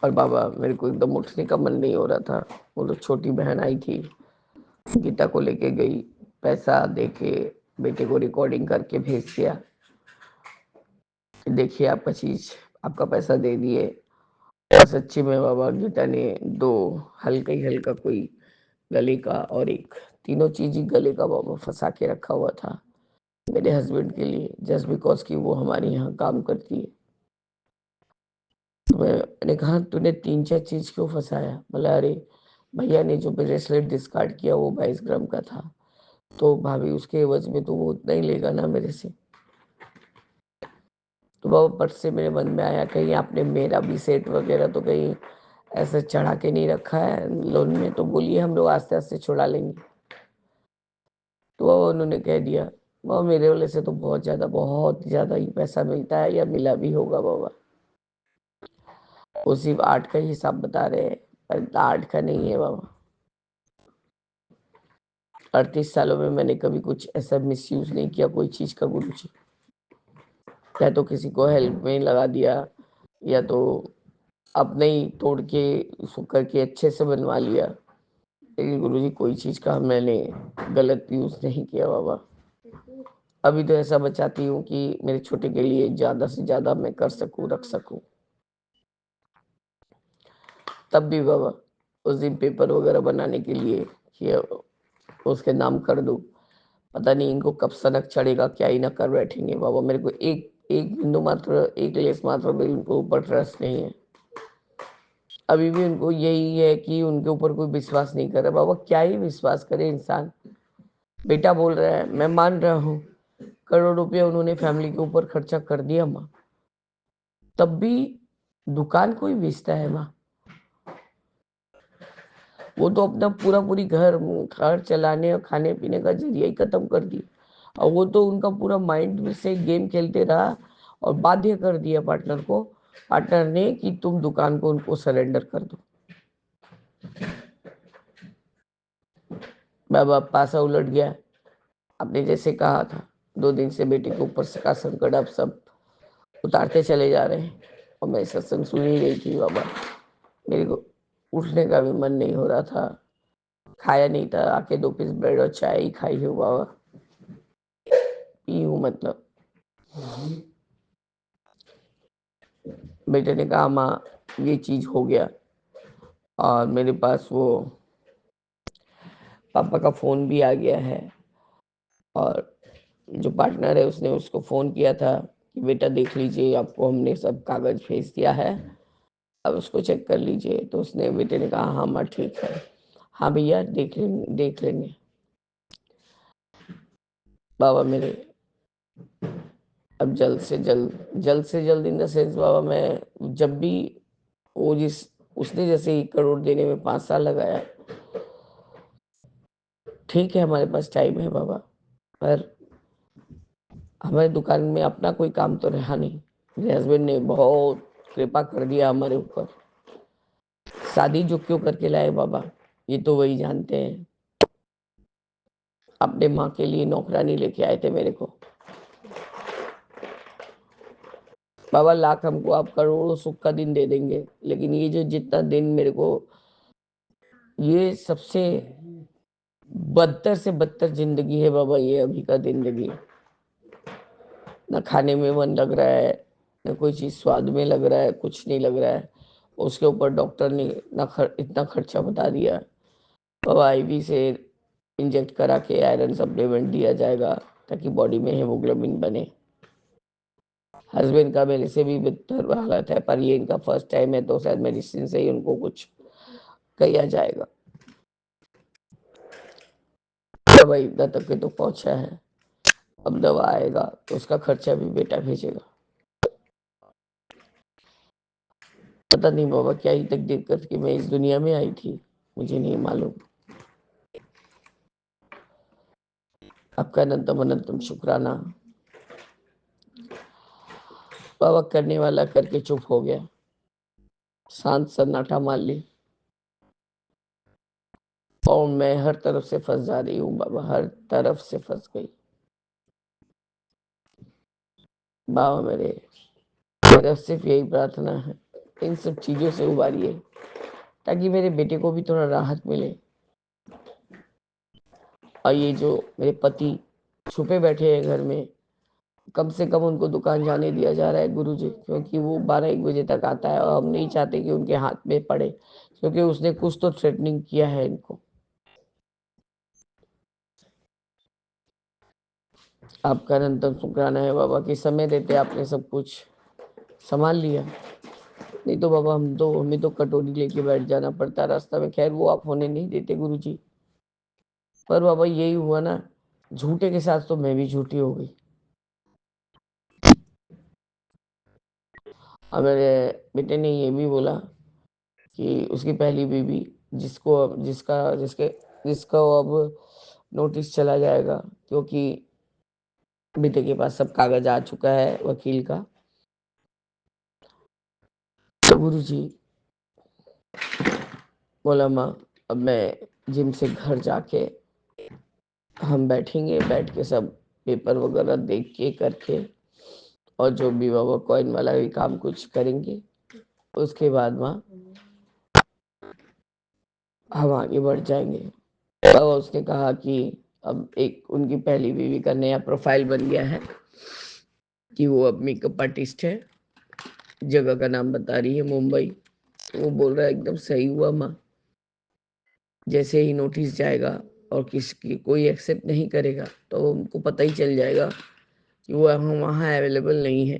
और बाबा मेरे को एकदम उठने का मन नहीं हो रहा था। वो तो छोटी बहन आई थी, गीता को लेके गई, पैसा देके बेटे को रिकॉर्डिंग करके भेज दिया, देखिए आपका चीज, आपका पैसा दे दिए। और सच्ची में बाबा गीता ने दो हल्का ही हल्का कोई गले का और एक, तीनों चीज ही गले का बाबा फंसा के रखा हुआ था मेरे हस्बैंड के लिए, जस्ट बिकॉज कि वो हमारे यहाँ काम करती है। तो मैंने कहा तूने 3-4 चीज क्यों फंसाया? बोला अरे भैया ने जो ब्रेसलेट डिस्कार्ड किया वो 22 ग्राम का था, तो भाभी उसके एवज में तो वो उतना ही लेगा ना मेरे से। तो बाबा पट से मेरे मन में आया कहीं आपने मेरा भी सेट वगैरह तो कहीं ऐसा चढ़ा के नहीं रखा है लोन में, तो बोलिए हम लोग आस्ते आस्ते छुड़ा लेंगे। तो बाबा उन्होंने कह दिया बाबा मेरे वाले से तो बहुत ज़्यादा ही पैसा मिलता है या मिला भी होगा बाबा, वो सिर्फ 8 का ही हिसाब बता रहे हैं, पर 8 का नहीं है बाबा। 38 सालों में मैंने कभी कुछ ऐसा मिसयूज नहीं किया कोई चीज का गुरुजी, या तो किसी को हेल्प में लगा दिया या तो अपने ही तोड़ के उसको करके अच्छे से बनवा लिया, लेकिन गुरुजी कोई चीज का मैंने गलत यूज नहीं किया बाबा। अभी तो ऐसा बचाती हूँ कि मेरे छोटे के लिए ज्यादा से ज्यादा मैं कर सकूं, रख सकूं। तब भी बाबा उस दिन पेपर वगैरह बनाने के लिए कि उसके नाम कर दूं, पता नहीं इनको कब सनक चढ़ेगा, क्या ही ना कर बैठेंगे बाबा। मेरे को एक एक बिंदु मात्र, एक लेस मात्र भी उनको ऊपर ट्रस्ट नहीं है। अभी भी उनको यही है कि उनके ऊपर कोई विश्वास नहीं कर रहा बाबा, क्या ही विश्वास करे इंसान। बेटा बोल रहा है मैं मान रहा हूँ, करोड़ रुपया उन्होंने फैमिली के ऊपर खर्चा कर दिया माँ, तब भी दुकान कोई बेचता है माँ? वो तो अपना पूरी घर घर चलाने और खाने पीने का जरिया ही खत्म कर दिया, और वो तो उनका पूरा माइंड से गेम खेलते रहा और बाध्य कर दिया पार्टनर ने कि तुम दुकान को उनको सरेंडर कर दो। बाबा पासा उलट गया, आपने जैसे कहा था 2 दिन से बेटे के ऊपर से का संकट आप सब उतारते चले जा रहे हैं। और मैं सत्संग सुन ही रही थी बाबा, मेरे को उठने का भी मन नहीं हो रहा था, खाया नहीं था, आके 2 पीस ब्रेड और चाय ही खाई हूँ बाबा, पी हूँ मतलब। बेटे ने कहा माँ ये चीज हो गया, और मेरे पास वो पापा का फोन भी आ गया है, और जो पार्टनर है उसने उसको फोन किया था कि बेटा देख लीजिए, आपको हमने सब कागज भेज दिया है, अब उसको चेक कर लीजिए। तो उसने, बेटे ने कहा हाँ माँ ठीक है, हाँ भैया देख लेंगे। बाबा मेरे अब जल्द से जल्द इन द सेंस बाबा, मैं जब भी वो उसने जैसे 1 करोड़ देने में 5 साल लगाया, ठीक है हमारे पास टाइम है बाबा, पर हमारे दुकान में अपना कोई काम तो रहा नहीं। मेरे हस्बैंड ने बहुत कृपा कर दिया हमारे ऊपर। शादी जो क्यों करके लाए बाबा, ये तो वही जानते हैं। अपने माँ के लिए नौकरानी लेके आए थे मेरे को। बाबा लाख हमको आप करोड़ों सुख का दिन दे देंगे, लेकिन ये जो जितना दिन मेरे को, ये सबसे बदतर से बदतर जिंदगी है बाबा, ये अभी का जिंदगी। न खाने में मन लग रहा है, न कोई चीज स्वाद में लग रहा है, कुछ नहीं लग रहा है। उसके ऊपर डॉक्टर ने इतना खर्चा बता दिया। बाबा आईवी से इंजेक्ट करा के आयरन सप्लीमेंट दिया जाएगा ताकि बॉडी में हेमोग्लोबिन बने। हस्बैंड का मेरे से भी बेहतर हालत है, पर ये इनका फर्स्ट टाइम है, तो शायद मेडिसिन से ही उनको कुछ किया जाएगा। दवाई इतना तक के तो पहुंचा है, अब दवा आएगा तो उसका खर्चा भी बेटा भेजेगा। पता नहीं बाबा क्या ही तकदीर करके मैं इस दुनिया में आई थी, मुझे नहीं मालूम। आपका अनंतम अनंतम शुक्राना। बाबा करने वाला करके चुप हो गया, शांत सन्नाटा मान ली, और मैं हर तरफ से फंस जा रही हूँ बाबा, हर तरफ से फंस गई। बाबा मेरा सिर्फ यही प्रार्थना है, इन सब चीजों से उबारिए ताकि मेरे बेटे को भी थोड़ा राहत मिले। और ये जो मेरे पति छुपे बैठे हैं घर में, कम से कम उनको दुकान जाने दिया जा रहा है गुरुजी, क्योंकि वो 12-1 बजे तक आता है, और हम नहीं चाहते कि उनके हाथ में पड़े, क्योंकि उसने कुछ तो थ्रेटनिंग किया है इनको। आपका अनंतम शुक्राना है बाबा कि समय देते आपने सब कुछ संभाल लिया, नहीं तो बाबा हमें तो कटोरी लेके बैठ जाना पड़ता रास्ता में। खैर वो आप होने नहीं देते गुरुजी, पर बाबा यही हुआ ना, झूठे के साथ तो मैं भी झूठी हो गई। और मेरे बेटे ने ये भी बोला कि उसकी पहली बीवी जिसको जिसका जिसके जिसका अब नोटिस चला जाएगा, क्योंकि बेटे के पास सब कागज आ चुका है वकील का। तो गुरु जी बोला माँ अब मैं जिम से घर जाके हम बैठेंगे, बैठ के सब पेपर वगैरह देख के करके, और जो भी बाबा कॉइन वाला भी काम कुछ करेंगे, उसके बाद माँ हम आगे बढ़ जाएंगे। बाबा उसने कहा कि अब एक उनकी पहली बीवी का नया प्रोफाइल बन गया है कि वो अब मेकअप आर्टिस्ट है, जगह का नाम बता रही है मुंबई। वो बोल रहा है एकदम सही हुआ माँ, जैसे ही नोटिस जाएगा और किसकी कोई एक्सेप्ट नहीं करेगा तो उनको पता ही चल जाएगा कि वो वहाँ अवेलेबल नहीं है,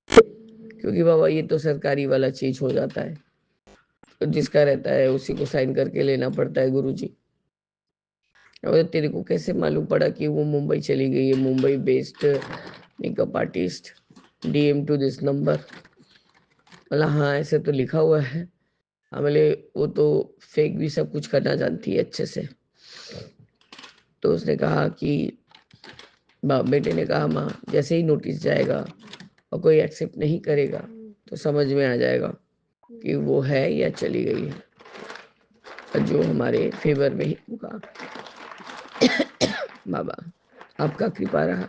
क्योंकि बाबा ये तो सरकारी वाला चीज हो जाता है, तो जिसका रहता है उसी को साइन करके लेना पड़ता है गुरुजी। और तेरे को कैसे मालूम पड़ा कि वो मुंबई चली गई है, Mumbai based makeup artist, DM to this number. बोला हाँ ऐसे तो लिखा हुआ है। बोले वो तो फेक भी सब कुछ करना जानती है अच्छे से। तो उसने कहा कि बेटे ने कहा माँ जैसे ही नोटिस जाएगा और कोई एक्सेप्ट नहीं करेगा तो समझ में आ जाएगा कि वो है या चली गई है, और जो हमारे फेवर में ही होगा। बाबा आपका कृपा रहा,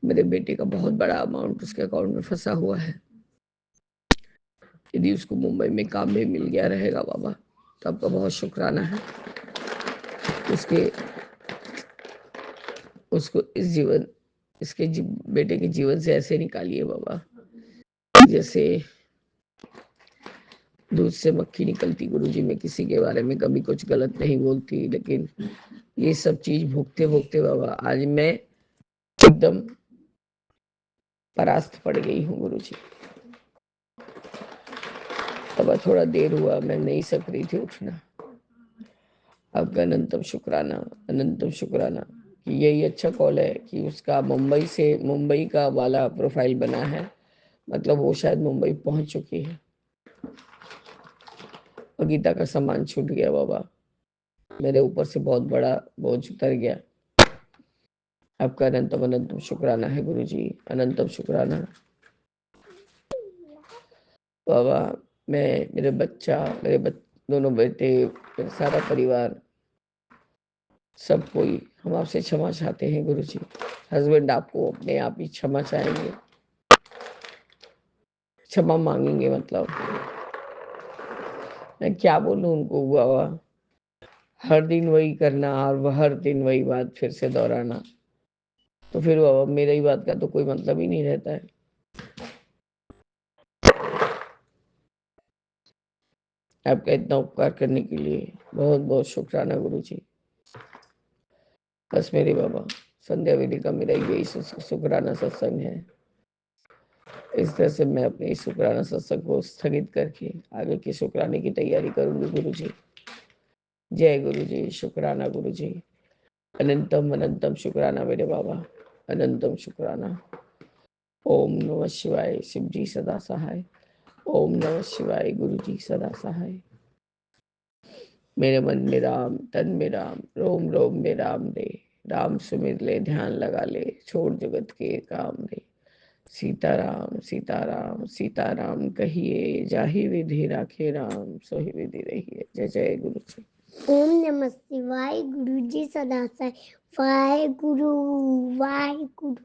मेरे बेटे का बहुत बड़ा अमाउंट उसके अकाउंट में फंसा हुआ है। यदि उसको मुंबई में काम भी मिल गया रहेगा बाबा, तो आपका बहुत शुक्राना है। उसके उसको इसके बेटे के जीवन से ऐसे निकालिए बाबा, जैसे दूध से मक्खी निकलती। गुरुजी, मैं किसी के बारे में कभी कुछ गलत नहीं बोलती, लेकिन ये सब चीज भोगते भोगते बाबा आज मैं एकदम परास्त पड़ गई हूँ गुरुजी। बाबा थोड़ा देर हुआ, मैं नहीं सक रही थी उठना। आपका अनंतम शुक्राना कि यही अच्छा कॉल है कि उसका मुंबई का वाला प्रोफाइल बना है, मतलब वो शायद मुंबई पहुंच चुकी है और गीता का सामान छूट गया बाबा। मेरे ऊपर से बहुत बड़ा बोझ उतर गया। आपका अनंतम शुक्राना है गुरुजी, अनंतम शुक्राना बाबा। मैं, मेरे बच्चा, दोनों बेटे, मेरा सारा परिवार, सब कोई हम आपसे क्षमा चाहते हैं गुरुजी। हस्बैंड आपको अपने आप ही क्षमा चाहेंगे, क्षमा मांगेंगे। मतलब मैं क्या बोलूं उनको बाबा, हर दिन वही करना और वह हर दिन वही बात फिर से दोहराना, तो फिर बाबा मेरी बात का तो कोई मतलब ही नहीं रहता है। आपका इतना उपकार करने के लिए बहुत बहुत शुक्राना गुरुजी। बस मेरे बाबा, संध्या वेदी का मेरा यही शुक्राना सत्संग है। इस तरह से मैं अपने इस शुक्राना सत्संग को स्थगित करके आगे की शुक्राने की तैयारी करूंगी गुरुजी। जय गुरुजी, शुक्राना गुरुजी, अनंतम शुक्राना मेरे बाबा, अनंतम शुक्राना। ओम नमः शिवाय, शिव जी सदा सहाय। ओम नमः शिवाय, गुरु जी सदा सहाय। मेरे मन में राम, तन में राम, रोम रोम में राम रे। राम सुमिर ले, ध्यान लगा ले, छोड़ जगत के काम रे। सीताराम सीताराम सीताराम कहिए, जाहि विधि राखे राम, सोहि विधि रहिए। जय जय गुरु जी। ओम नमः शिवाय, गुरु जी सदा सहाय। वाहे गुरु, वाहे गुरु,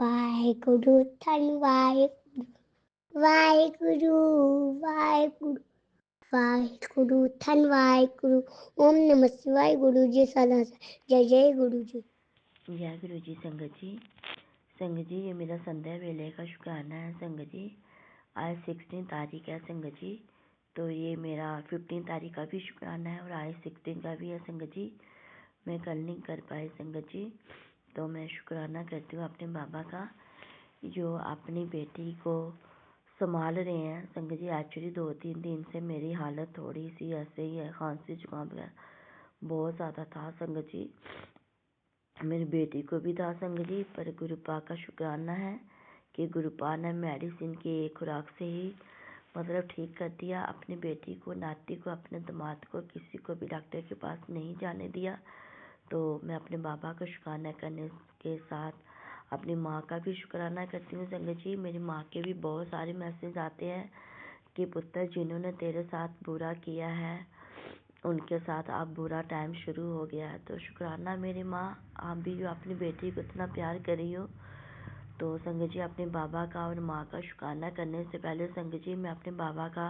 वाहे गुरु, धन वाहे गुरु, वाहे गुरु, वाहे गुरु, वाहे गुरु, धन वाहे गुरु। ओम नमः शिवाय, गुरु जी सदा सहाय। जय जय गुरु जी। जय गुरु जी। संगत जी ये मेरा संध्या वेले का शुक्राना है संगत जी। आज 16 तारीख है संगत जी, तो ये मेरा 15 तारीख का भी शुक्राना है और आज 16 का भी है संगत जी। मैं कल नहीं कर पाई संगत जी, तो मैं शुक्राना करती हूँ अपने बाबा का, जो अपनी बेटी को संभाल रहे हैं संगत जी। एक्चुअली 2-3 दिन से मेरी हालत थोड़ी सी ऐसे ही है, खांसी जुकाम वगैरह बहुत ज़्यादा था संगत जी। मेरी बेटी को भी था संगत जी, पर गुरुपा का शुक्राना है कि गुरुपा ने मेडिसिन की एक खुराक से ही मतलब ठीक कर दिया। अपनी बेटी को, नाती को, अपने दामाद को, किसी को भी डॉक्टर के पास नहीं जाने दिया। तो मैं अपने बाबा का शुक्राना करने के साथ अपनी माँ का भी शुक्राना करती हूँ संगत जी। मेरी माँ के भी बहुत सारे मैसेज आते हैं कि पुत्र, जिन्होंने तेरे साथ बुरा किया है उनके साथ अब बुरा टाइम शुरू हो गया है। तो शुक्राना मेरी माँ, आप भी जो अपनी बेटी को इतना प्यार कर रही हो। तो संगत जी अपने बाबा का और माँ का शुक्राना करने से पहले संगत जी मैं अपने बाबा का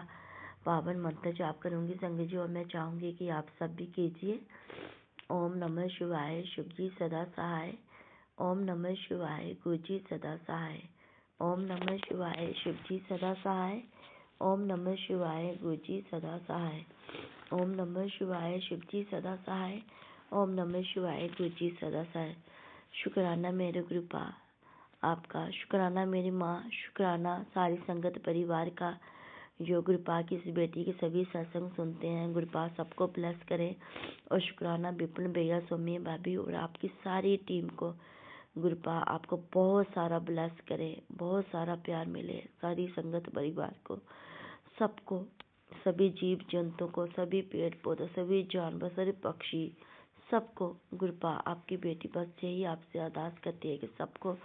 पावन मंत्र जाप करूँगी संगत जी, और मैं चाहूँगी कि आप सब भी कीजिए। ओम नमः शिवाय, शिव जी सदा सहाय। ओम नमः शिवाय, गुरु जी सदा सहाय। ओम नमः शिवाय, शिव जी सदा सहाय। ओम नमः शिवाय, गुरु जी सदा सहाय। ओम नमः शिवाय, शिव जी सदा सहाय। ओम नमः शिवाय, गुरु जी सदा सहाय। शुक्राना मेरे गुरुपा आपका, शुक्राना मेरी माँ, शुक्राना सारी संगत परिवार का जो गुरुपा की इस बेटी के सभी सत्संग सुनते हैं। गुरुपा सबको ब्लेस करे। और शुक्राना विपिन भैया, सोमी भाभी और आपकी सारी टीम को। गुरुपा आपको बहुत सारा ब्लेस करे, बहुत सारा प्यार मिले सारी संगत परिवार को, सबको, सभी जीव जंतु को, सभी पेड़ पौधे, सभी जानवर, सभी पक्षी, सबको। गुरुपा आपकी बेटी बस यही आपसे अरदास करती है कि सबको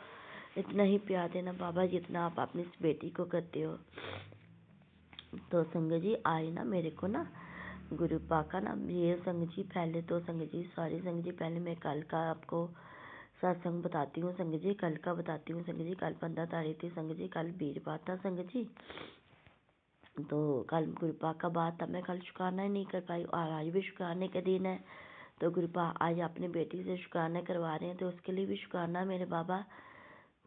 इतना ही प्यार देना बाबा जितना आप अपनी इस बेटी को करते हो। तो संगत जी आज ना मेरे को ना गुरुपा का ना ये संगत जी पहले तो संगत जी सॉरी संगत जी, पहले मैं कल का आपको सत्संग बताती हूँ संगत जी, कल का बताती हूँ संगत जी। कल 15 तारीख थी संगत जी, कल वीरवार था संगत जी। तो कल गुरुपा का बात था, मैं कल शुक्राना ही नहीं कर पाई और आज भी शुक्राने का दिन है। तो गुरुपा आज अपनी बेटी से शुक्राना करवा रहे हैं, तो उसके लिए भी शुक्राना मेरे बाबा।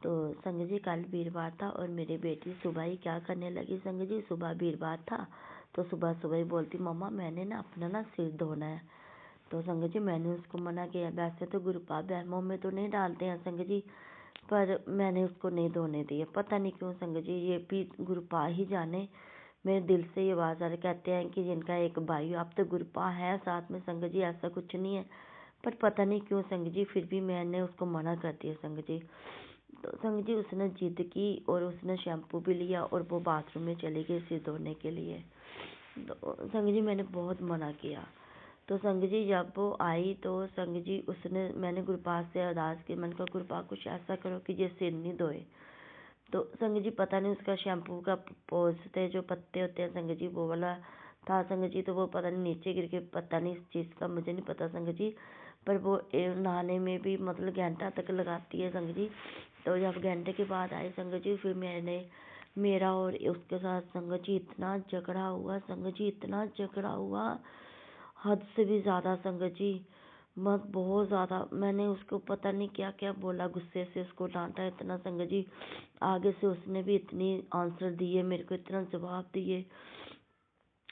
तो संगत जी कल वीरवार था और मेरी बेटी सुबह ही क्या करने लगी संगत जी, सुबह वीरवार था तो सुबह सुबह ही बोलती मम्मा मैंने ना अपना ना सिर धोना है। तो संगत जी मैंने उसको मना किया, वैसे तो गुरुपा बहनों में तो नहीं डालते हैं संगत जी, पर मैंने उसको नहीं धोने दिया, पता नहीं क्यों संगत जी, ये भी गुरुपा ही जाने। मेरे दिल से ये आवाज़ आ रही, कहते हैं कि जिनका एक भाई आप तो गुरुपा है साथ में संगत जी, ऐसा कुछ नहीं है, पर पता नहीं क्यों संगत जी फिर भी मैंने उसको मना कर दिया संगत जी। तो संगत जी उसने जिद की और उसने शैम्पू भी लिया और वो बाथरूम में चली गई सिर धोने के लिए। तो संगत जी मैंने बहुत मना किया। तो संगत जी जब वो आई तो संगत जी उसने, मैंने गुरुपा से अरदास की, मैंने कहा गुरुपा कुछ ऐसा करो कि ये सिर नहीं धोए। तो संगत जी पता नहीं उसका शैम्पू का पोज थे जो पत्ते होते हैं संगत जी, वो वाला था संगत जी। तो वो पता नहीं नीचे गिर के, पता नहीं इस चीज़ का मुझे नहीं पता संगत जी, पर वो नहाने में भी मतलब घंटा तक लगाती है संगत जी। तो जब घंटे के बाद आई संगत जी, फिर मेरा और उसके साथ संगत जी इतना झगड़ा हुआ संगत जी, इतना झगड़ा हुआ हद से भी ज़्यादा संगत जी, मत बहुत ज़्यादा। मैंने उसको पता नहीं क्या क्या बोला, गुस्से से उसको डांटा इतना संगत जी। आगे से उसने भी इतनी आंसर दिए मेरे को, इतना जवाब दिए,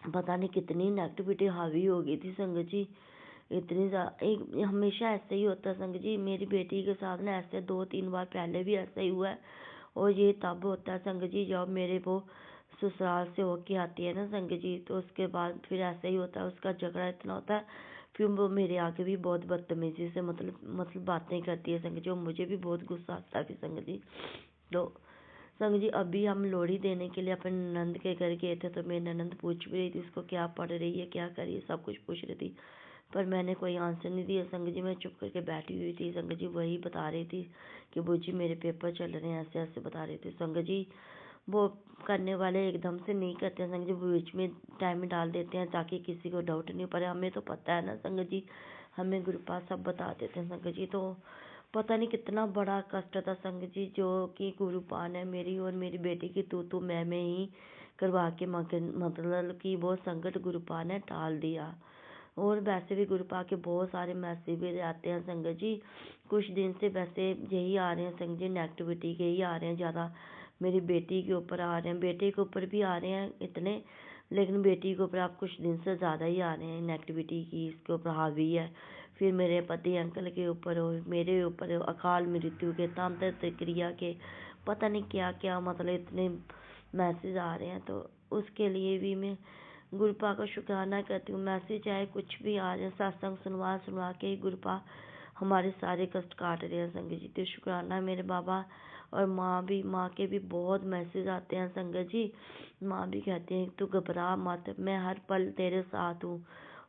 पता नहीं कितनी नेगेटिविटी हावी हो गई थी संगत जी, इतनी एक हमेशा ऐसे ही होता है संगत जी। मेरी बेटी के साथ ना ऐसे 2-3 बार पहले भी ऐसा ही हुआ है और ये तब होता है संगत जी जब मेरे वो ससुराल से होके आती है ना संगत जी, तो उसके बाद फिर ऐसा ही होता है, उसका झगड़ा इतना होता है, फिर वो मेरे आगे भी बहुत बदतमीजी से मतलब बातें करती है संगत जी, और मुझे भी बहुत गुस्सा आता है फिर संगत जी। तो संगत जी अभी हम लोहड़ी देने के लिए अपने ननंद के घर गए थे, तो मेरी ननंद पूछ भी रही थी उसको क्या पढ़ रही है क्या कर रही है, सब कुछ पूछ रही थी, पर मैंने कोई आंसर नहीं दिया संगत जी। मैं चुप करके बैठी हुई थी संगत जी। वही बता रही थी कि बुजी मेरे पेपर चल रहे हैं, ऐसे ऐसे बता रही थी संगत जी। वो करने वाले एकदम से नहीं करते हैं संगत जी, वो बीच में टाइम डाल देते हैं ताकि किसी को डाउट नहीं पड़े। हमें तो पता है ना संगत जी, हमें गुरुपा सब बता देते हैं संगत जी। तो पता नहीं कितना बड़ा कष्ट था संगत जी, जो कि गुरुपा ने मेरी और मेरी बेटी की तू मैं में ही करवा के मतलब कि वो संकट गुरुपा ने टाल दिया। और वैसे भी गुरुपा के बहुत सारे मैसेज भी आते हैं संगत जी, कुछ दिन से वैसे यही आ रहे हैं संगत जी, नेगेटिविटी के ही आ रहे हैं ज़्यादा, मेरी बेटी के ऊपर आ रहे हैं, बेटे के ऊपर भी आ रहे हैं इतने, लेकिन बेटी के ऊपर आप कुछ दिन से ज़्यादा ही आ रहे हैं नेगेटिविटी की, इसके ऊपर हावी है। फिर मेरे पति अंकल के ऊपर हो, मेरे ऊपर हो, अकाल मृत्यु के, तांत्रिक क्रिया के, पता नहीं क्या क्या, मतलब इतने मैसेज आ रहे हैं। तो उसके लिए भी मैं गुरुपा का शुक्राना करती हूँ। मैसेज चाहे कुछ भी आ जाए, सत्संग सुनवा के ही गुरुपा हमारे सारे कष्ट काट रहे हैं संगत जी। तो शुक्राना मेरे बाबा। और माँ के भी बहुत मैसेज आते हैं संगत जी, माँ भी कहती हैं तू घबरा मत, मैं हर पल तेरे साथ हूँ,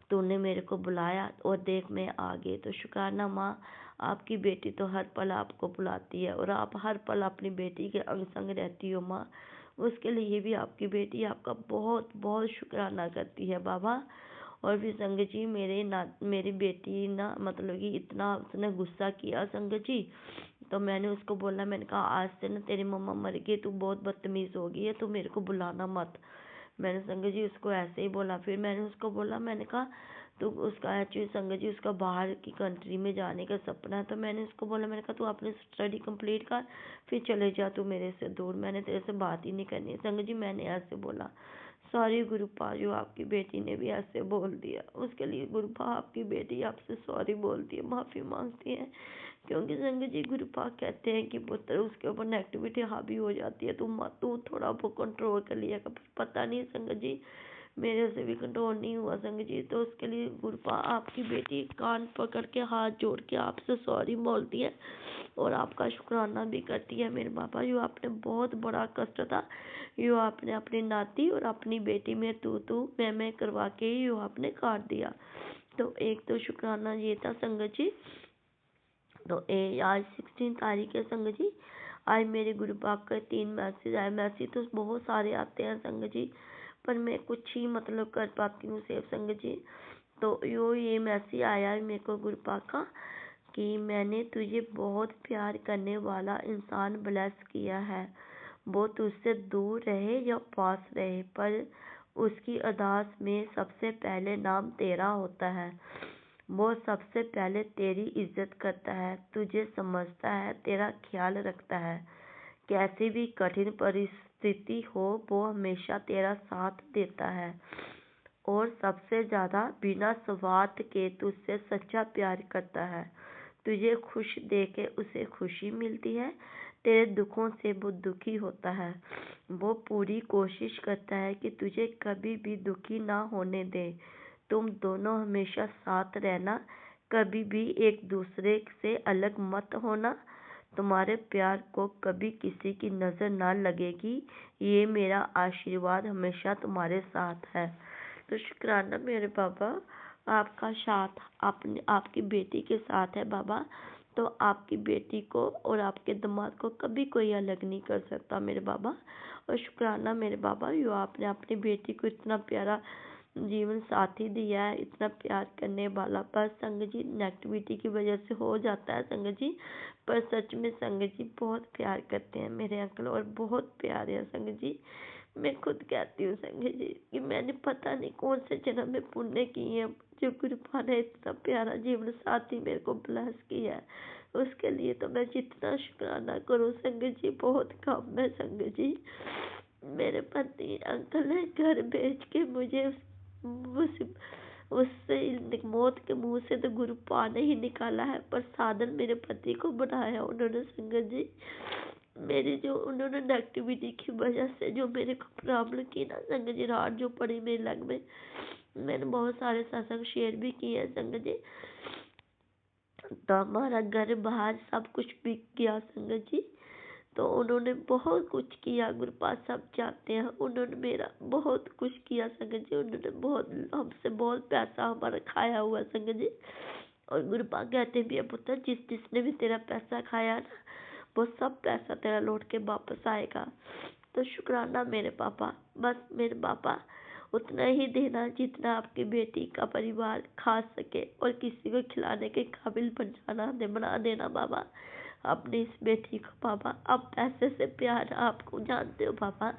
तूने मेरे को बुलाया और देख मैं आ गई। तो शुक्राना माँ, आपकी बेटी तो हर पल आपको बुलाती है और आप हर पल अपनी बेटी के अंग संग रहती हो माँ, उसके लिए भी आपकी बेटी आपका बहुत बहुत शुक्राना करती है बाबा। और फिर संगत जी मेरी बेटी ना मतलब कि इतना उसने गुस्सा किया संगत जी, तो मैंने उसको बोला, मैंने कहा आज से ना तेरी मम्मा मर गई, तू बहुत बदतमीज़ हो गई है, तू मेरे को बुलाना मत। मैंने संगत जी उसको ऐसे ही बोला। फिर मैंने उसको बोला, मैंने कहा तो उसका एक्चुअली संगत जी उसका बाहर की कंट्री में जाने का सपना है, तो मैंने उसको बोला, मैंने कहा तू अपनी स्टडी कंप्लीट कर फिर चले जा, तू मेरे से दूर, मैंने तेरे से बात ही नहीं करनी। संगत जी मैंने ऐसे बोला। सॉरी गुरुपा, जो आपकी बेटी ने भी ऐसे बोल दिया उसके लिए गुरुपा आपकी बेटी आपसे सॉरी बोलती है, माफ़ी मांगती है, क्योंकि संगत जी गुरुपा कहते हैं कि पुत्र उसके ऊपर नेगेटिविटी हावी हो जाती है, तू थोड़ा वो कंट्रोल कर लिया कर, पता नहीं संगत जी मेरे से भी कंट्रोल नहीं हुआ संगत जी। तो उसके लिए गुरुपा आपकी बेटी कान पकड़ के हाथ जोड़ के आपसे सॉरी बोलती है और आपका शुक्राना भी करती है मेरे बाबा, जो आपने बहुत बड़ा कष्ट था, यो आपने अपनी नाती और अपनी बेटी में तू मैं करवा के यो आपने काट दिया। तो एक तो शुक्राना ये था संगत जी। तो आज 16 तारीख है संगत जी। आज मेरे गुरु पाक का 3 मैसेज आए। मैसेज तो बहुत सारे आते हैं संगत जी, पर मैं कुछ ही मतलब कर पाती हूँ सेव संगत जी। तो ये मैसेज आया है मेरे को गुरु पाक का कि मैंने तुझे बहुत प्यार करने वाला इंसान ब्लेस किया है, वो तुझसे दूर रहे या पास रहे, पर उसकी अरदास में सबसे पहले नाम तेरा होता है। वो सबसे पहले तेरी इज्जत करता है, तुझे समझता है, तेरा ख्याल रखता है। कैसी भी कठिन परिस्थिति हो वो हमेशा तेरा साथ देता है, और सबसे ज़्यादा बिना स्वार्थ के तुझसे सच्चा प्यार करता है। तुझे खुश देखे उसे खुशी मिलती है, तेरे दुखों से वो दुखी होता है। वो पूरी कोशिश करता है कि तुझे कभी भी दुखी ना होने दे। तुम दोनों हमेशा साथ रहना, कभी भी एक दूसरे से अलग मत होना। तुम्हारे प्यार को कभी किसी की नज़र ना लगेगी। ये मेरा आशीर्वाद हमेशा तुम्हारे साथ है। तो शुक्राना मेरे बाबा, आपका साथ आपकी बेटी के साथ है बाबा। तो आपकी बेटी को और आपके दामाद को कभी कोई अलग नहीं कर सकता मेरे बाबा। और शुक्राना मेरे बाबा, यो आपने अपनी बेटी को इतना प्यारा जीवन साथी दिया है, इतना प्यार करने वाला। पर संगत जी नेगेटिविटी की वजह से हो जाता है संगत जी, पर सच में संगत जी बहुत प्यार करते हैं मेरे अंकल, और बहुत प्यार है संगत जी। मैं खुद कहती हूँ संगत जी कि मैंने पता नहीं कौन से जन्म में पुण्य किए हैं, जो गुरुपा ने इतना प्यारा जीवन साथी मेरे को ब्लेस किया है। उसके लिए तो मैं जितना शुक्राना करूँ संगत जी बहुत कम है संगत जी। मेरे पति अंकल ने घर भेज के मुझे उससे मौत के मुंह से तो गुरुपा ने ही निकाला है, पर साधन मेरे पति को बनाया उन्होंने संगत जी। मेरी जो उन्होंने नेगेटिविटी की वजह से जो मेरे को प्रॉब्लम की ना संगत जी, रात जो पड़ी मेरे लग में, मैंने बहुत सारे सत्संग शेयर भी किए हैं संगत जी। तो हमारा घर बाहर सब कुछ बिक गया संगत जी। तो उन्होंने बहुत कुछ किया, गुरुपा सब जानते हैं, उन्होंने मेरा बहुत कुछ किया संगत जी। उन्होंने बहुत हमसे बहुत पैसा हमारा खाया हुआ संगत जी। और गुरुपा कहते भी है पुत्र, जिसने भी तेरा पैसा खाया ना, वो सब पैसा तेरा लौट के वापस आएगा। तो शुक्राना मेरे पापा, बस मेरे पापा उतना ही देना जितना आपकी बेटी का परिवार खा सके, और किसी को खिलाने के काबिल बना देना बाबा अपनी इस बेटी को। बाबा अब पैसे से प्यार आपको जानते हो बाबा,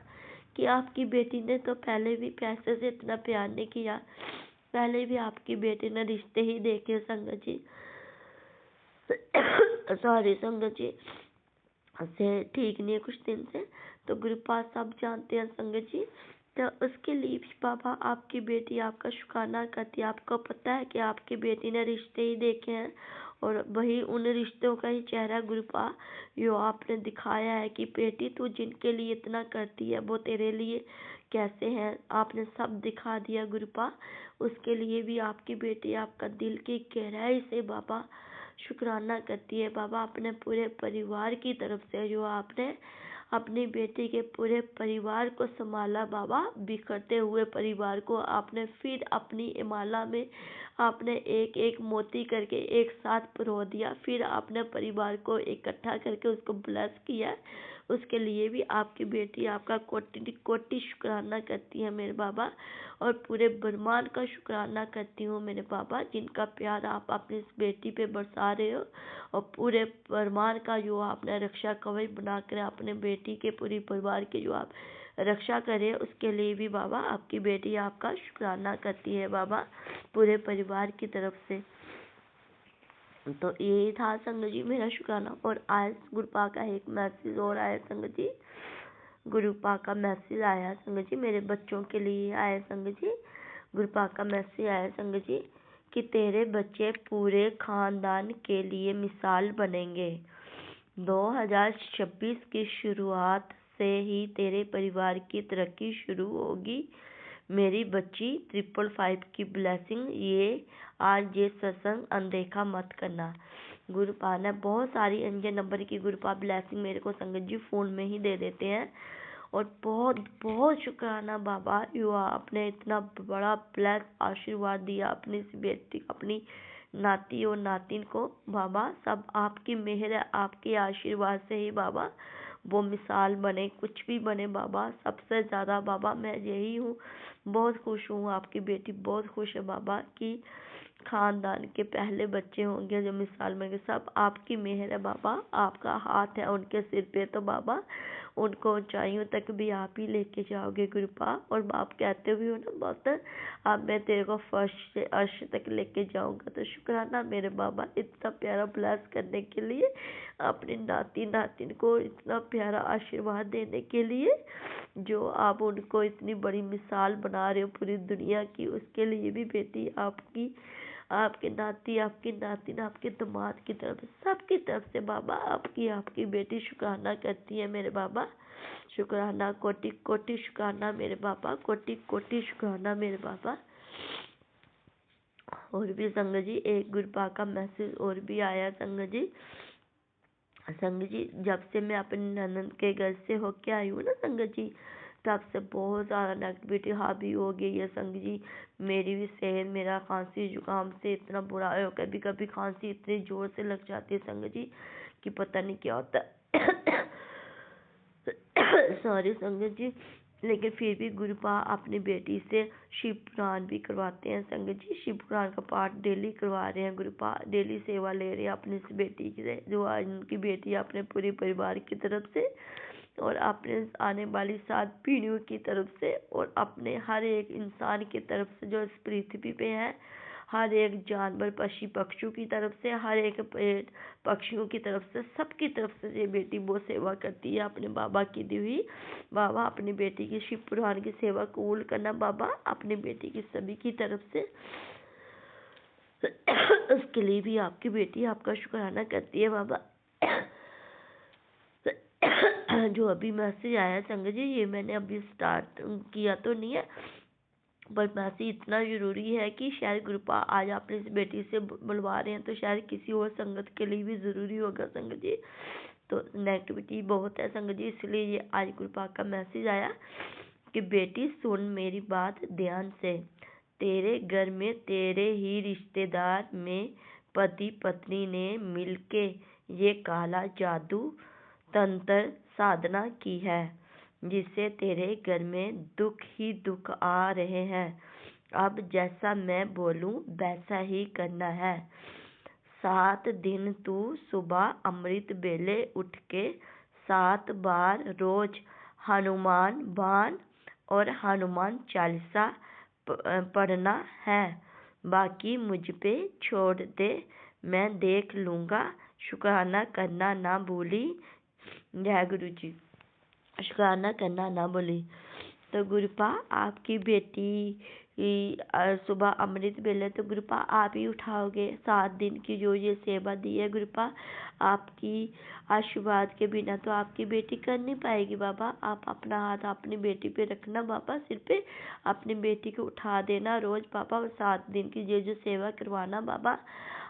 कि आपकी बेटी ने तो पहले भी पैसे से इतना प्यार नहीं किया। पहले भी आपकी बेटी ने रिश्ते ही देखे संगत जी, सॉरी संगत जी, से ठीक नहीं है कुछ दिन से। तो गुरुपा सब जानते हैं संगत जी। तो उसके लिए भी बाबा आपकी बेटी आपका शुक्राना करती है। आपको पता है कि आपकी बेटी ने रिश्ते ही देखे हैं, और वही उन रिश्तों का ही चेहरा गुरुपा जो आपने दिखाया है कि बेटी तू जिनके लिए इतना करती है वो तेरे लिए कैसे हैं, आपने सब दिखा दिया गुरुपा। उसके लिए भी आपकी बेटी आपका दिल की गहराई से बाबा शुक्राना करती है बाबा, अपने पूरे परिवार की तरफ से जो आपने अपनी बेटी के पूरे परिवार को संभाला बाबा। बिखरते हुए परिवार को आपने फिर अपनी माला में आपने एक एक मोती करके एक साथ पिरो दिया, फिर आपने परिवार को इकट्ठा करके उसको ब्लेस किया। उसके लिए भी आपकी बेटी आपका कोटि कोटि शुक्राना करती है मेरे बाबा, और पूरे ब्रह्मांड का शुक्राना करती हूँ मेरे बाबा, जिनका प्यार आप अपनी इस बेटी पे बरसा रहे हो, और पूरे ब्रह्मांड का जो आपने रक्षा कवच बनाकर अपने बेटी के पूरी परिवार की जो आप रक्षा करें, उसके लिए भी बाबा आपकी बेटी आपका शुक्राना करती है बाबा पूरे परिवार की तरफ से। तो यही था संगत जी मेरा शुक्राना। और आज गुरुपा का एक मैसेज और आया संगत जी, गुरुपा का मैसेज आया संगत जी, मेरे बच्चों के लिए आया संगत जी। गुरुपा का मैसेज आया संगत जी कि तेरे बच्चे पूरे खानदान के लिए मिसाल बनेंगे। 2026 की शुरुआत से ही तेरे परिवार की तरक्की शुरू होगी। मेरी बच्ची 555 की ब्लेसिंग, आज ये सत्संग अनदेखा मत करना। गुरुपा ने बहुत सारी अंजन नंबर की गुरुपा ब्लेसिंग मेरे को संगत जी फ़ोन में ही दे देते हैं, और बहुत बहुत शुक्राना बाबा, यू आपने इतना बड़ा ब्लेस आशीर्वाद दिया अपनी इस बेटी अपनी नाती और नातिन को बाबा। सब आपकी मेहर है, आपके आशीर्वाद से ही बाबा वो मिसाल बने, कुछ भी बने बाबा। सबसे ज़्यादा बाबा मैं यही हूँ, बहुत खुश हूँ, आपकी बेटी बहुत खुश है बाबा कि खानदान के पहले बच्चे होंगे जो मिसाल में, सब आपकी मेहर है बाबा, आपका हाथ है उनके सिर पे, तो बाबा उनको ऊंचाइयों तक भी आप ही लेके जाओगे कृपा। और बाप कहते भी हो ना बहुत, अब मैं तेरे को फर्श से अर्श तक लेके जाऊंगा। तो शुक्राना मेरे बाबा इतना प्यारा ब्लेस करने के लिए, अपने नाती नातिन को इतना प्यारा आशीर्वाद देने के लिए, जो आप उनको इतनी बड़ी मिसाल बना रहे हो पूरी दुनिया की। उसके लिए भी बेटी आपकी, आपके नाती, आपकी नातिन, आपके दामाद की तरफ से, सबकी तरफ से बाबा आपकी बेटी शुक्राना करती है मेरे बाबा। शुक्राना, कोटि कोटि शुक्राना मेरे बाबा, कोटि कोटि शुक्राना मेरे बाबा। और भी संगत जी एक गुरपा का मैसेज और भी आया संगत जी। संगत जी जब से मैं अपने ननद के घर से होके आई हूँ ना संगत जी, तब से बहुत ज़्यादा नेगेटिविटी हावी हो गई है संगत जी। मेरी भी सेहत, मेरा खांसी जुकाम से इतना बुरा है, कभी कभी खांसी इतनी ज़ोर से लग जाती है संगत जी कि पता नहीं क्या होता है। सॉरी संगत जी। लेकिन फिर भी गुरुपा अपनी बेटी से शिव पुराण भी करवाते हैं संगत जी। शिव पुराण का पाठ डेली करवा रहे हैं गुरुपा, डेली सेवा ले रहे हैं अपनी इस बेटी से, जो आज उनकी बेटी है, अपने पूरे परिवार की तरफ से और अपने आने वाली 7 पीढ़ियों की तरफ से और अपने हर एक इंसान की तरफ से जो इस पृथ्वी पे है, हर एक जानवर पशु पक्षियों की तरफ से, हर एक पक्षियों की तरफ से, सबकी तरफ से ये बेटी वो सेवा करती है अपने बाबा की दी हुई। बाबा अपनी बेटी की शिव पुराण की सेवा कबूल करना बाबा, अपनी बेटी की सभी की तरफ से। उसके लिए भी आपकी बेटी आपका शुक्राना करती है बाबा। जो अभी मैसेज आया संगत जी, ये मैंने अभी स्टार्ट किया तो नहीं है, पर मैसेज इतना ज़रूरी है कि शायद गुरुपा आज आपने इस बेटी से बुलवा रहे हैं, तो शायद किसी और संगत के लिए भी ज़रूरी होगा संगत जी। तो नेगेटिविटी बहुत है संगत जी, इसलिए ये आज गुरुपा का मैसेज आया कि बेटी सुन मेरी बात ध्यान से, तेरे घर में तेरे ही रिश्तेदार में पति पत्नी ने मिलके ये काला जादू तंत्र साधना की है, जिससे तेरे घर में दुख ही दुख आ रहे हैं। अब जैसा मैं बोलूं वैसा ही करना है। 7 दिन तू सुबह अमृत बेले उठ के 7 बार रोज हनुमान बाण और हनुमान चालीसा पढ़ना है। बाकी मुझ पे छोड़ दे, मैं देख लूँगा। शुक्राना करना ना भूली। जय गुरु जी। शुक्राना करना ना भूली। तो गुरुपा आपकी बेटी सुबह अमृत बेले तो गुरुपा आप ही उठाओगे। 7 दिन की जो ये सेवा दी है गुरुपा, आपकी आशीर्वाद के बिना तो आपकी बेटी कर नहीं पाएगी बाबा। आप अपना हाथ अपनी बेटी पे रखना बाबा, सिर पे अपनी बेटी को उठा देना रोज बाबा, और 7 दिन की जो सेवा करवाना बाबा।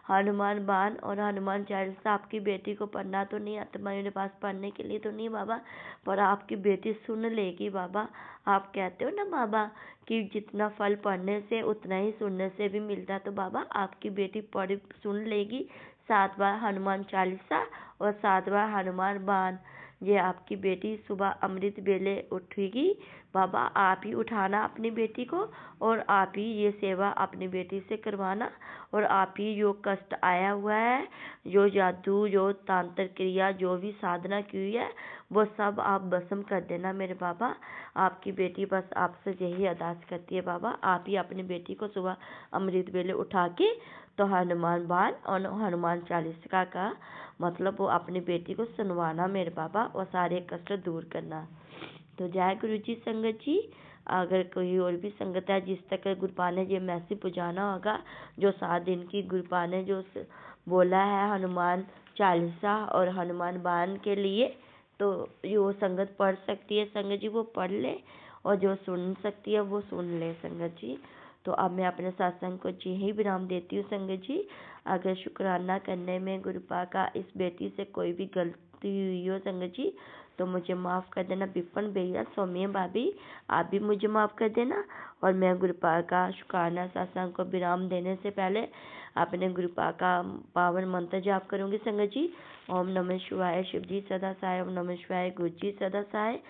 हनुमान बाण और हनुमान चालीसा आपकी बेटी को पढ़ना तो नहीं आता, मेरे पास पढ़ने के लिए तो नहीं बाबा, पर आपकी बेटी सुन लेगी बाबा। आप कहते हो ना बाबा कि जितना फल पढ़ने से उतना ही सुनने से भी मिलता है, तो बाबा आपकी बेटी पढ़ सुन लेगी 7 बार हनुमान चालीसा और 7 बार हनुमान बाण। ये आपकी बेटी सुबह अमृत बेले उठेगी बाबा, आप ही उठाना अपनी बेटी को और आप ही ये सेवा अपनी बेटी से करवाना, और आप ही जो कष्ट आया हुआ है, जो जादू, जो तांत्रिक क्रिया, जो भी साधना की हुई है, वो सब आप भस्म कर देना मेरे बाबा। आपकी बेटी बस आपसे यही अरदास करती है बाबा, आप ही अपनी बेटी को सुबह अमृत बेले उठा के तो हनुमान बाण और हनुमान चालीसा का मतलब वो अपनी बेटी को सुनवाना मेरे बाबा, और सारे कष्ट दूर करना। तो जय गुरु जी संगत जी। अगर कोई और भी संगत है जिस तक गुरुपा ने ये मैसेज पहुँचाना होगा, जो 7 दिन की गुरुपा ने जो बोला है हनुमान चालीसा और हनुमान बाण के लिए, तो जो संगत पढ़ सकती है संगत जी वो पढ़ ले, और जो सुन सकती है वो सुन ले संगत जी। तो अब मैं अपने सत्संग को यही विराम देती हूँ संगत जी। अगर शुक्राना करने में गुरुपा का इस बेटी से कोई भी गलती हुई हो संगत जी, तो मुझे माफ़ कर देना। विपन भैया, सौम्या भाभी, आप भी मुझे माफ़ कर देना। और मैं गुरुपा का शुक्राना सत्संग को विराम देने से पहले अपने गुरुपा का पावन मंत्र जाप करूँगी संगत जी। ओम नमः शिवाय, शिव जी सदा सहाय। ओम नमः शिवाय, गुरु जी सदा सहाय।